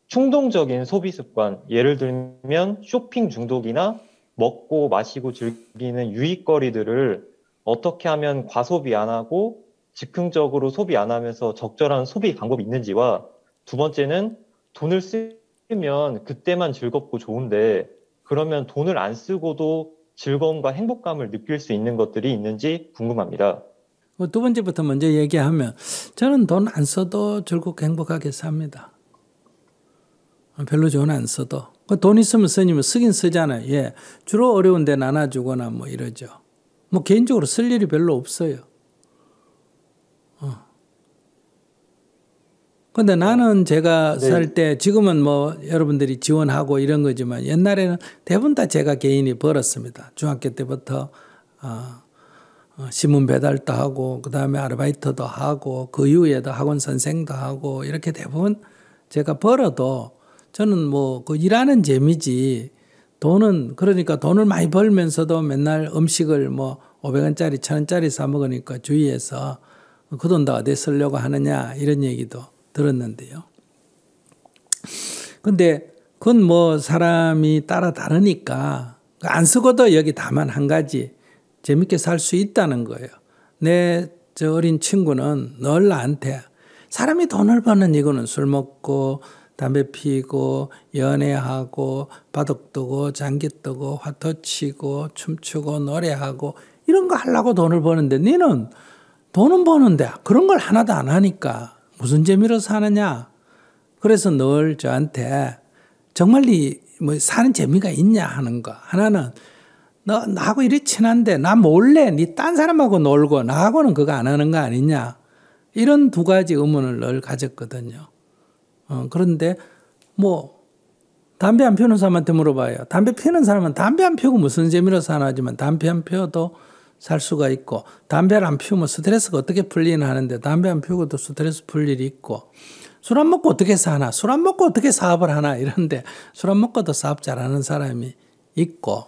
충동적인 소비 습관, 예를 들면 쇼핑 중독이나 먹고 마시고 즐기는 유익거리들을 어떻게 하면 과소비 안 하고 즉흥적으로 소비 안 하면서 적절한 소비 방법이 있는지와 두 번째는 돈을 쓰면 그때만 즐겁고 좋은데 그러면 돈을 안 쓰고도 즐거움과 행복감을 느낄 수 있는 것들이 있는지 궁금합니다. 두 번째부터 먼저 얘기하면 저는 돈 안 써도 즐겁고 행복하게 삽니다. 별로 돈 안 써도. 돈 있으면 쓰니면 쓰긴 쓰잖아요. 예. 주로 어려운 데 나눠주거나 뭐 이러죠. 뭐 개인적으로 쓸 일이 별로 없어요. 근데 나는 제가 네. 살 때 지금은 뭐 여러분들이 지원하고 이런 거지만 옛날에는 대부분 다 제가 개인이 벌었습니다. 중학교 때부터 신문 배달도 하고 그다음에 아르바이트도 하고 그 이후에도 학원 선생도 하고 이렇게 대부분 제가 벌어도 저는 뭐 그 일하는 재미지 돈은 그러니까 돈을 많이 벌면서도 맨날 음식을 뭐 500원짜리 1000원짜리 사 먹으니까 주위에서 그 돈 다 어디 쓰려고 하느냐 이런 얘기도 들었는데요. 근데 그건 뭐 사람이 따라 다르니까 안 쓰고도 여기 다만 한 가지 재밌게 살 수 있다는 거예요. 내 저 어린 친구는 늘 나한테 사람이 돈을 버는 이유는 술 먹고 담배 피고 연애하고 바둑 두고 장기 뜨고 화투 치고 춤추고 노래하고 이런 거 하려고 돈을 버는데 너는 돈은 버는데 그런 걸 하나도 안 하니까 무슨 재미로 사느냐. 그래서 늘 저한테 정말 뭐 사는 재미가 있냐 하는 거. 하나는 나하고 이리 친한데 나 몰래 니 딴 사람하고 놀고 나하고는 그거 안 하는 거 아니냐. 이런 두 가지 의문을 늘 가졌거든요. 그런데 뭐 담배 안 피우는 사람한테 물어봐요. 담배 피우는 사람은 담배 안 피우고 무슨 재미로 사나 하지만 담배 안 피워도 살 수가 있고 담배를 안 피우면 스트레스가 어떻게 풀리나 하는데 담배 안 피우고도 스트레스 풀 일이 있고 술 안 먹고 어떻게 사나 술 안 먹고 어떻게 사업을 하나 이런데 술 안 먹고도 사업 잘하는 사람이 있고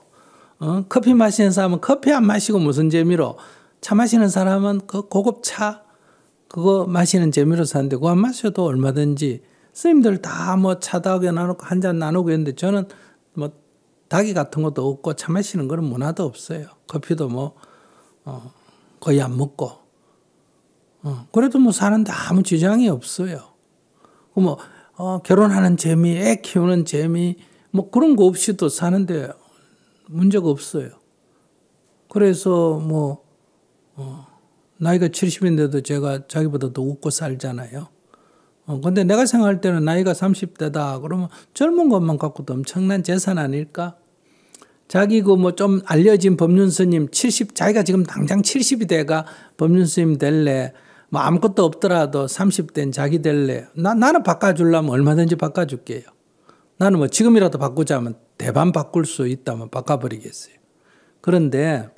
커피 마시는 사람은 커피 안 마시고 무슨 재미로 차 마시는 사람은 그 고급 차 그거 마시는 재미로 사는데 그거 안 마셔도 얼마든지 스님들 다 뭐 차다하게 나누고 한 잔 나누고 했는데 저는 뭐 닭이 같은 것도 없고 차 마시는 거는 문화도 없어요. 커피도 뭐 거의 안 먹고 그래도 뭐 사는데 아무 지장이 없어요. 뭐 결혼하는 재미, 애 키우는 재미 뭐 그런 거 없이도 사는데 문제가 없어요. 그래서 뭐 나이가 70인데도 제가 자기보다 더 웃고 살잖아요. 근데 내가 생각할 때는 나이가 30대다 그러면 젊은 것만 갖고도 엄청난 재산 아닐까? 자기 그 뭐 좀 알려진 법륜스님 70 자기가 지금 당장 70이 돼가 법륜스님 될래? 뭐 아무것도 없더라도 30대인 자기 될래? 나는 바꿔주려면 얼마든지 바꿔줄게요. 나는 뭐 지금이라도 바꾸자면 대반 바꿀 수 있다면 바꿔버리겠어요. 그런데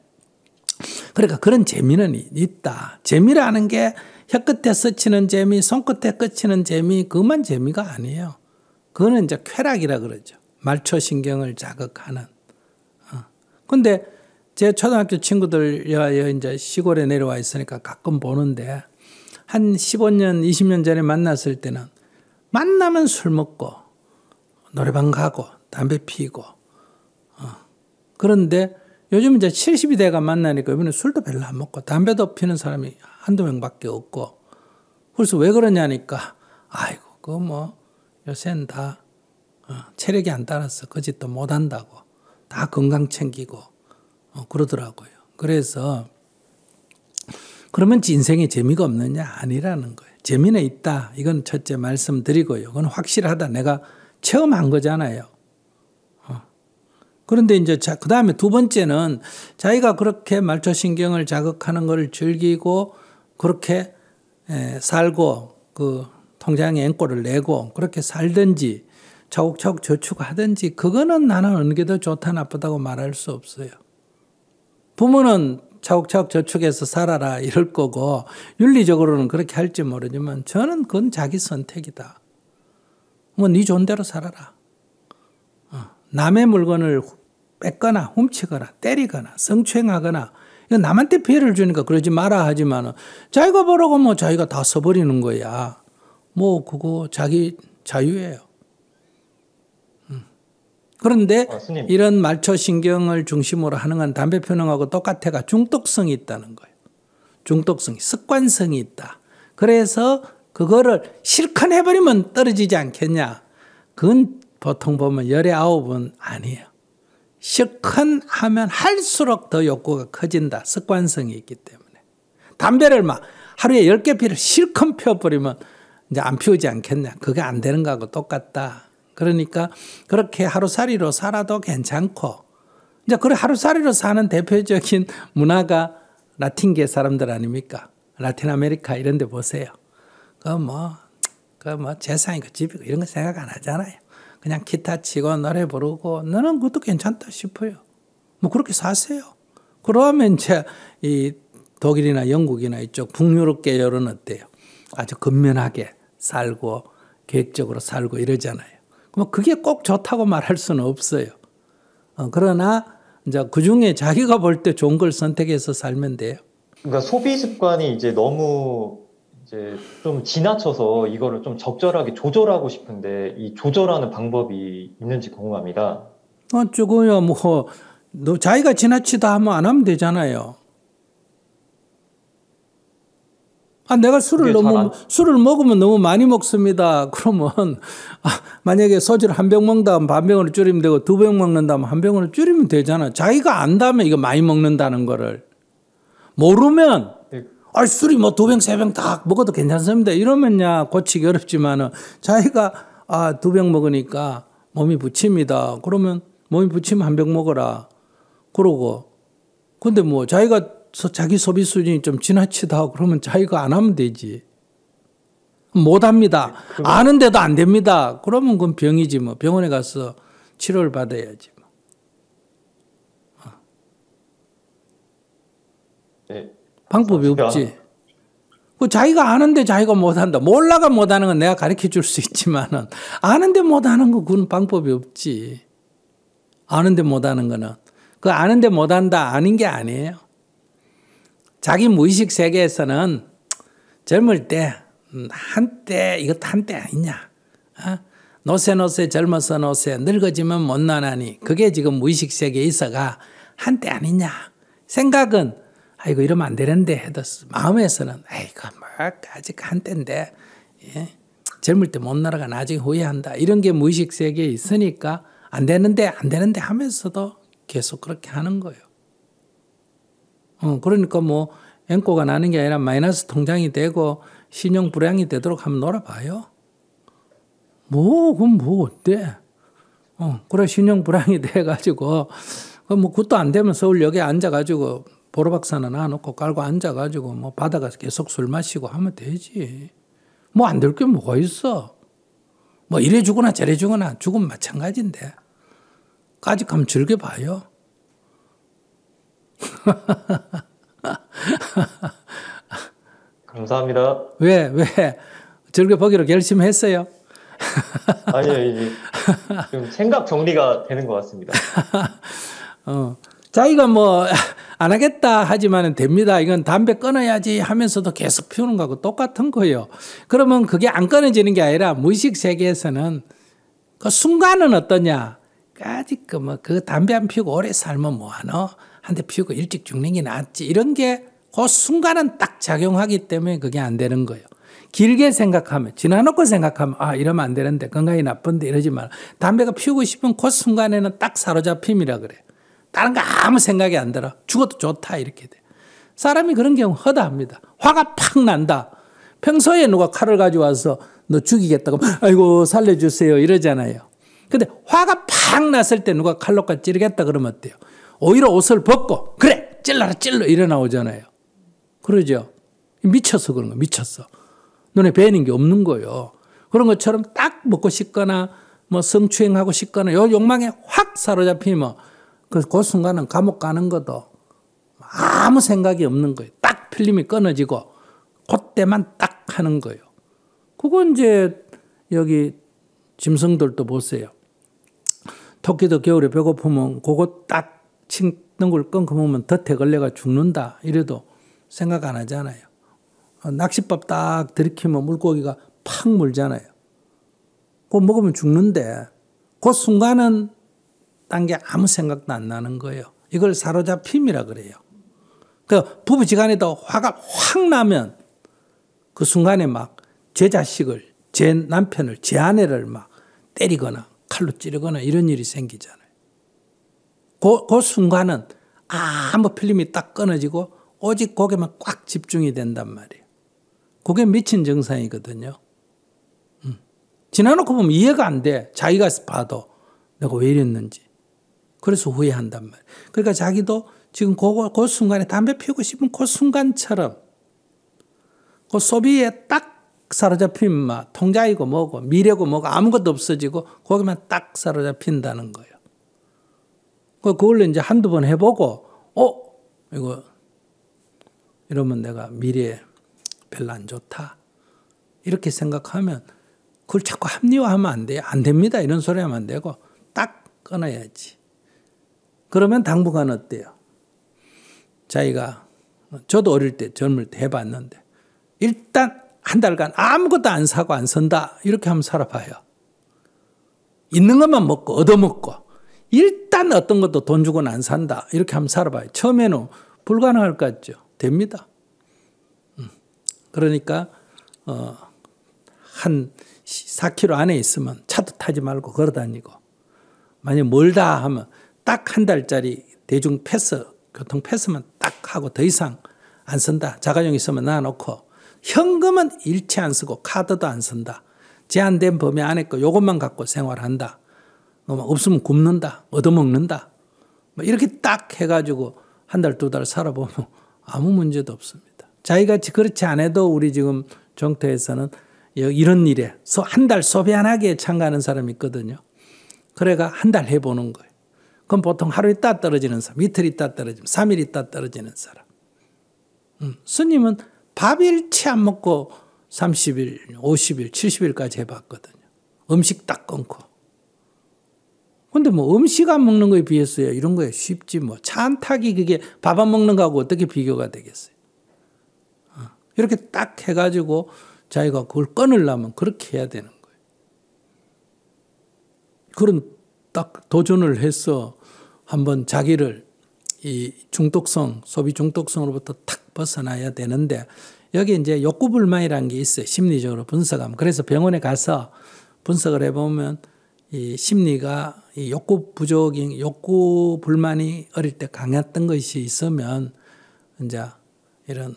그러니까 그런 재미는 있다. 재미라는 게 혀끝에 스치는 재미, 손끝에 끝치는 재미, 그만 재미가 아니에요. 그거는 이제 쾌락이라 그러죠. 말초신경을 자극하는. 근데 제 초등학교 친구들 이제 시골에 내려와 있으니까 가끔 보는데 한 15년, 20년 전에 만났을 때는 만나면 술 먹고 노래방 가고 담배 피고 그런데 요즘 이제 70이 돼가 만나니까 이번에 술도 별로 안 먹고 담배도 피는 사람이 한두 명밖에 없고. 그래서 왜 그러냐니까 아이고 그거 뭐 요새는 다 체력이 안 따라서 그 짓도 못 한다고 다 건강 챙기고 그러더라고요. 그래서 그러면 인생에 재미가 없느냐? 아니라는 거예요. 재미는 있다. 이건 첫째 말씀드리고요. 그건 확실하다. 내가 체험한 거잖아요. 그런데 이제 그 다음에 두 번째는 자기가 그렇게 말초신경을 자극하는 걸 즐기고 그렇게 살고 그 통장에 앵꼬를 내고 그렇게 살든지 차곡차곡 저축하든지 그거는 나는 어느 게 더 좋다 나쁘다고 말할 수 없어요. 부모는 차곡차곡 저축해서 살아라 이럴 거고 윤리적으로는 그렇게 할지 모르지만 저는 그건 자기 선택이다. 뭐 네 좋은 대로 살아라. 남의 물건을 뺏거나 훔치거나 때리거나 성추행하거나 이거 남한테 피해를 주니까 그러지 마라 하지만 자기가 보라고 뭐 자기가 다 써버리는 거야. 뭐 그거 자기 자유예요. 그런데 스님. 이런 말초신경을 중심으로 하는 건 담배 피우는 거하고 똑같아가 중독성이 있다는 거예요. 중독성이, 습관성이 있다. 그래서 그거를 실컷 해버리면 떨어지지 않겠냐. 그건 보통 보면 19은 아니에요. 실컷 하면 할수록 더 욕구가 커진다. 습관성이 있기 때문에. 담배를 막 하루에 10개 피를 실컷 피워버리면 이제 안 피우지 않겠냐. 그게 안 되는 거하고 똑같다. 그러니까 그렇게 하루살이로 살아도 괜찮고 이제 그래 하루살이로 사는 대표적인 문화가 라틴계 사람들 아닙니까? 라틴 아메리카 이런 데 보세요. 그 뭐 재산이고 집이고 이런 거 생각 안 하잖아요. 그냥 기타 치고 노래 부르고 너는 그것도 괜찮다 싶어요. 뭐 그렇게 사세요. 그러면 이제 이 독일이나 영국이나 이쪽 북유럽 계열은 어때요? 아주 근면하게 살고 계획적으로 살고 이러잖아요. 뭐 그게 꼭 좋다고 말할 수는 없어요. 그러나 이제 그 중에 자기가 볼 때 좋은 걸 선택해서 살면 돼요. 그러니까 소비 습관이 이제 너무 이제 좀 지나쳐서 이거를 좀 적절하게 조절하고 싶은데 이 조절하는 방법이 있는지 궁금합니다. 저거야 너 자기가 지나치다 하면 안 하면 되잖아요. 내가 술을 먹으면 너무 많이 먹습니다. 그러면 만약에 소주를 한 병 먹는다면 반 병으로 줄이면 되고 두 병 먹는다면 한 병으로 줄이면 되잖아. 자기가 안다면 이거 많이 먹는다는 거를 모르면 술이 뭐 두 병, 세 병 다 먹어도 괜찮습니다. 이러면야 고치기 어렵지만은 자기가 두 병 먹으니까 몸이 부칩니다. 그러면 몸이 부치면 한 병 먹어라. 그러고 근데 뭐 자기가 자기 소비 수준이 좀 지나치다 그러면 자기가 안 하면 되지. 못 합니다. 아는데도 안 됩니다. 그러면 그건 병이지 뭐. 병원에 가서 치료를 받아야지 뭐. 네. 방법이 없지. 그 자기가 아는데 자기가 못한다. 몰라가 못하는 건 내가 가르쳐 줄 수 있지만은 아는데 못하는 거 그건 방법이 없지. 아는데 못하는 거는 그 아는데 못한다 아닌 게 아니에요. 자기 무의식 세계에서는 젊을 때 한때 이것도 한때 아니냐. 노세 젊어서 노세 늙어지면 못나나니 그게 지금 무의식 세계에 있어가 한때 아니냐. 생각은 아이고 이러면 안 되는데 해도 마음에서는 아이고 뭐 아직 한때인데 젊을 때 못 날아가 나중에 후회한다. 이런 게 무의식 세계에 있으니까 안 되는데 하면서도 계속 그렇게 하는 거예요. 그러니까 뭐 앵꼬가 나는 게 아니라 마이너스 통장이 되고 신용 불량이 되도록 한번 놀아봐요. 그럼 어때? 그래 신용 불량이 돼가지고 뭐 그것도 안 되면 서울역에 앉아가지고 보로박사나 놔놓고 깔고 앉아가지고 뭐 바다가서 계속 술 마시고 하면 되지. 뭐 안 될 게 뭐가 있어? 뭐 이래 주거나 저래 주거나 죽으면 마찬가지인데. 까짓 한번 즐겨봐요. 감사합니다. 왜? 즐겨보기로 결심했어요? 아니요, 좀 생각 정리가 되는 것 같습니다. 자기가 뭐 안 하겠다 하지만은 됩니다. 이건 담배 끊어야지 하면서도 계속 피우는 거하고 똑같은 거예요. 그러면 그게 안 끊어지는 게 아니라 무의식 세계에서는 그 순간은 어떠냐? 까짓 그 담배 안 피우고 오래 살면 뭐하노? 한 대 피우고 일찍 죽는 게 낫지. 이런 게 그 순간은 딱 작용하기 때문에 그게 안 되는 거예요. 길게 생각하면, 지나놓고 생각하면, 아, 이러면 안 되는데, 건강이 나쁜데, 이러지 마라. 담배가 피우고 싶은 그 순간에는 딱 사로잡힘이라 그래. 다른 거 아무 생각이 안 들어. 죽어도 좋다, 이렇게 돼. 사람이 그런 경우 허다합니다. 화가 팍 난다. 평소에 누가 칼을 가져와서 너 죽이겠다고, 아이고, 살려주세요, 이러잖아요. 근데 화가 팍 났을 때 누가 칼로까지 찌르겠다 그러면 어때요? 오히려 옷을 벗고, 그래! 찔러라, 찔러! 이래 나오잖아요. 그러죠? 미쳐서 그런 거예요, 미쳤어. 눈에 뵈는 게 없는 거예요. 그런 것처럼 딱 먹고 싶거나 뭐 성추행하고 싶거나 요 욕망에 확 사로잡히면 그 순간은 감옥 가는 것도 아무 생각이 없는 거예요. 딱 필름이 끊어지고 그때만 딱 하는 거예요. 그건 이제 여기 짐승들도 보세요. 토끼도 겨울에 배고프면 그거 딱 칭는 걸 끊고 먹으면 덫에 걸려가 죽는다 이래도 생각 안 하잖아요. 낚싯밥 딱 들이키면 물고기가 팍 물잖아요. 그거 먹으면 죽는데 그 순간은 딴 게 아무 생각도 안 나는 거예요. 이걸 사로잡힘이라 그래요. 그 부부지간에도 화가 확 나면 그 순간에 막 제 자식을, 제 남편을, 제 아내를 막 때리거나 칼로 찌르거나 이런 일이 생기잖아요. 그 순간은 아무 필름이 딱 끊어지고 오직 거기만 꽉 집중이 된단 말이에요. 그게 미친 증상이거든요. 지나놓고 보면 이해가 안 돼. 자기가 봐도 내가 왜 이랬는지. 그래서 후회한단 말이에요. 그러니까 자기도 지금 그 순간에 담배 피우고 싶은 그 순간처럼 그 소비에 딱 사로잡힌 막 통장이고 뭐고 미래고 뭐고 아무것도 없어지고 거기만 딱 사로잡힌다는 거예요. 그걸로 이제 한두 번 해보고 이거 이러면 내가 미래에 별로 안 좋다. 이렇게 생각하면 그걸 자꾸 합리화하면 안 돼요. 안 됩니다. 이런 소리 하면 안 되고 딱 끊어야지. 그러면 당분간 어때요? 자기가 저도 어릴 때 젊을 때 해봤는데 일단 한 달간 아무것도 안 사고 안 산다. 이렇게 한번 살아봐요. 있는 것만 먹고 얻어먹고 일단 어떤 것도 돈 주고는 안 산다. 이렇게 한번 살아봐요. 처음에는 불가능할 것 같죠. 됩니다. 그러니까 한 4km 안에 있으면 차도 타지 말고 걸어 다니고 만약 멀다 하면 딱 한 달짜리 대중 패스, 교통 패스만 딱 하고 더 이상 안 쓴다. 자가용 있으면 놔놓고 현금은 일체 안 쓰고 카드도 안 쓴다. 제한된 범위 안에 거 요것만 갖고 생활한다. 없으면 굶는다. 얻어먹는다. 이렇게 딱 해가지고 한 달, 두 달 살아보면 아무 문제도 없습니다. 자기가 그렇지 않아도 우리 지금 정토에서는 이런 일에 한 달 소비 안 하기에 참가하는 사람이 있거든요. 그래가 한 달 해보는 거예요. 그럼 보통 하루 있다 떨어지는 사람, 이틀 있다 떨어지면 3일 있다 떨어지는 사람. 스님은 밥 일치 안 먹고 30일, 50일, 70일까지 해봤거든요. 음식 딱 끊고. 근데 뭐 음식 안 먹는 거에 비해서야 이런 거에 쉽지 뭐. 차 안 타기 그게 밥 안 먹는 거하고 어떻게 비교가 되겠어요. 이렇게 딱 해가지고 자기가 그걸 끊으려면 그렇게 해야 되는 거예요. 그런 딱 도전을 해서 한번 자기를 이 중독성, 소비 중독성으로부터 탁 벗어나야 되는데 여기 이제 욕구불만이라는 게 있어요. 심리적으로 분석하면. 그래서 병원에 가서 분석을 해보면 이 심리가 이 욕구 불만이 어릴 때 강했던 것이 있으면 이제 이런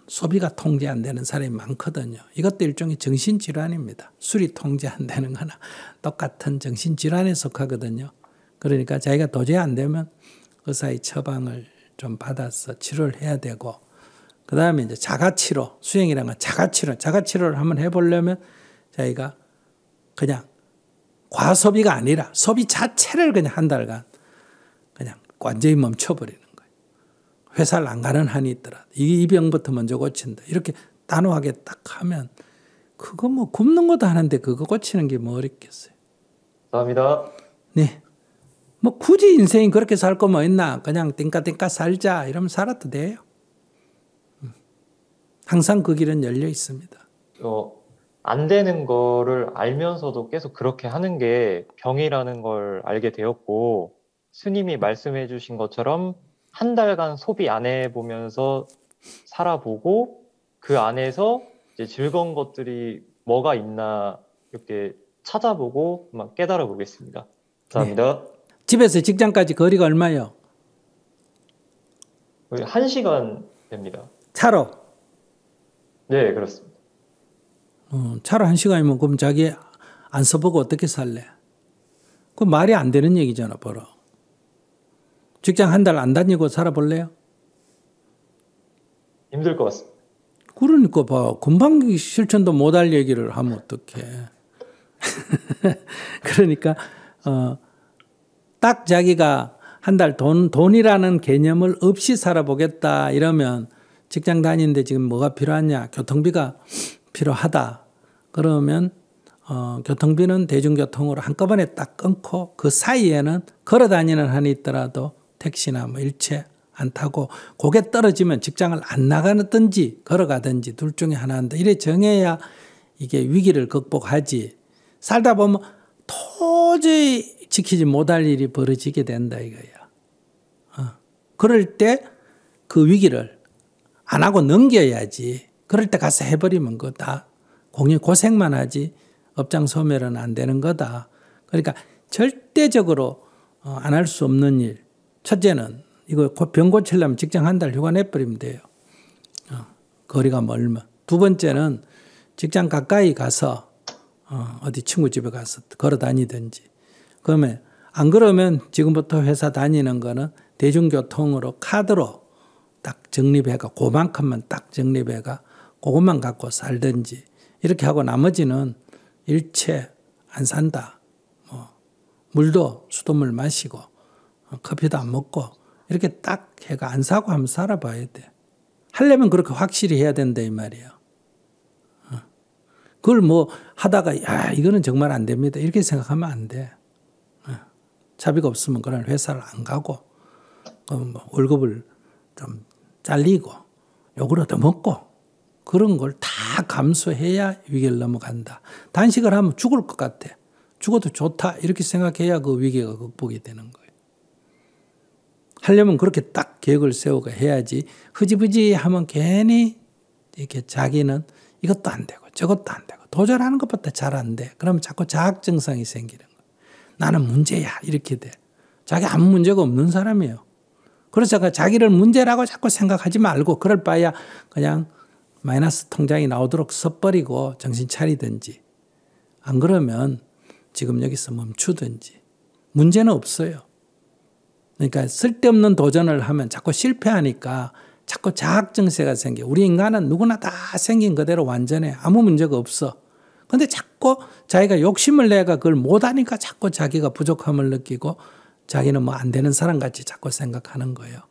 소비가 통제 안 되는 사람이 많거든요. 이것도 일종의 정신질환입니다. 술이 통제 안 되는 거나 똑같은 정신질환에 속하거든요. 그러니까 자기가 도저히 안 되면 의사의 처방을 좀 받아서 치료를 해야 되고 그 다음에 이제 자가치료, 수행이라는 건 자가치료를 한번 해보려면 자기가 그냥 과소비가 아니라 소비 자체를 그냥 한 달간 그냥 완전히 멈춰버리는 거예요. 회사를 안 가는 한이 있더라도 이 병부터 먼저 고친다. 이렇게 단호하게 딱 하면 그거 뭐 굶는 것도 하는데 그거 고치는 게 뭐 어렵겠어요. 감사합니다. 네. 뭐 굳이 인생이 그렇게 살 거 뭐 있나. 그냥 띵까띵까 살자 이러면 살아도 돼요. 항상 그 길은 열려 있습니다. 안 되는 거를 알면서도 계속 그렇게 하는 게 병이라는 걸 알게 되었고 스님이 말씀해 주신 것처럼 한 달간 소비 안 해보면서 살아보고 그 안에서 이제 즐거운 것들이 뭐가 있나 이렇게 찾아보고 막 깨달아 보겠습니다. 감사합니다. 집에서 직장까지 거리가 얼마요? 거의 1시간 됩니다. 차로. 네, 그렇습니다. 차로 1시간이면 그럼 자기 안 써보고 어떻게 살래? 그 말이 안 되는 얘기잖아, 벌어. 직장 한 달 안 다니고 살아볼래요? 힘들 것 같습니다. 그러니까 봐. 금방 실천도 못할 얘기를 하면 어떡해. 그러니까 딱 자기가 한 달 돈이라는 개념을 없이 살아보겠다 이러면 직장 다니는데 지금 뭐가 필요하냐? 교통비가 필요하다. 그러면 교통비는 대중교통으로 한꺼번에 딱 끊고 그 사이에는 걸어 다니는 한이 있더라도 택시나 뭐 일체 안 타고 고개 떨어지면 직장을 안 나가든지 걸어가든지 둘 중에 하나인데 이래 정해야 이게 위기를 극복하지. 살다 보면 도저히 지키지 못할 일이 벌어지게 된다 이거야. 그럴 때 그 위기를 안 하고 넘겨야지. 그럴 때 가서 해버리면 그다 고생만 하지 업장 소멸은 안 되는 거다. 그러니까 절대적으로 안 할 수 없는 일. 첫째는 이거 병 고치려면 직장 한 달 휴가 내버리면 돼요. 거리가 멀면. 두 번째는 직장 가까이 가서 어디 친구 집에 가서 걸어 다니든지. 그러면 안 그러면 지금부터 회사 다니는 거는 대중교통으로 카드로 딱 적립해가 그만큼만 딱 적립해가 그것만 갖고 살든지 이렇게 하고 나머지는 일체 안 산다. 뭐 물도 수돗물 마시고 커피도 안 먹고 이렇게 딱 해가 안 사고 한번 살아봐야 돼. 하려면 그렇게 확실히 해야 된다 이 말이에요. 그걸 뭐 하다가 야 이거는 정말 안 됩니다 이렇게 생각하면 안 돼. 자비가 없으면 그런 회사를 안 가고 뭐 월급을 좀 잘리고 욕을 얻어먹고 그런 걸 다 감수해야 위기를 넘어간다. 단식을 하면 죽을 것 같아. 죽어도 좋다 이렇게 생각해야 그 위기가 극복이 되는 거예요. 하려면 그렇게 딱 계획을 세우고 해야지 흐지부지 하면 괜히 이렇게 자기는 이것도 안 되고 저것도 안 되고 도전하는 것보다 잘 안 돼. 그러면 자꾸 자학증상이 생기는 거예요. 나는 문제야 이렇게 돼. 자기 아무 문제가 없는 사람이에요. 그래서 자기를 문제라고 자꾸 생각하지 말고 그럴 바에야 그냥 마이너스 통장이 나오도록 써버리고 정신 차리든지 안 그러면 지금 여기서 멈추든지 문제는 없어요. 그러니까 쓸데없는 도전을 하면 자꾸 실패하니까 자꾸 자학증세가 생겨. 우리 인간은 누구나 다 생긴 그대로 완전해. 아무 문제가 없어. 근데 자꾸 자기가 욕심을 내가 그걸 못하니까 자꾸 자기가 부족함을 느끼고 자기는 뭐 안 되는 사람 같이 자꾸 생각하는 거예요.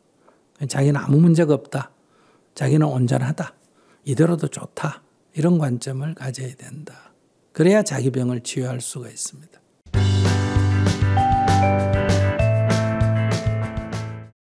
자기는 아무 문제가 없다. 자기는 온전하다. 이대로도 좋다. 이런 관점을 가져야 된다. 그래야 자기 병을 치유할 수가 있습니다.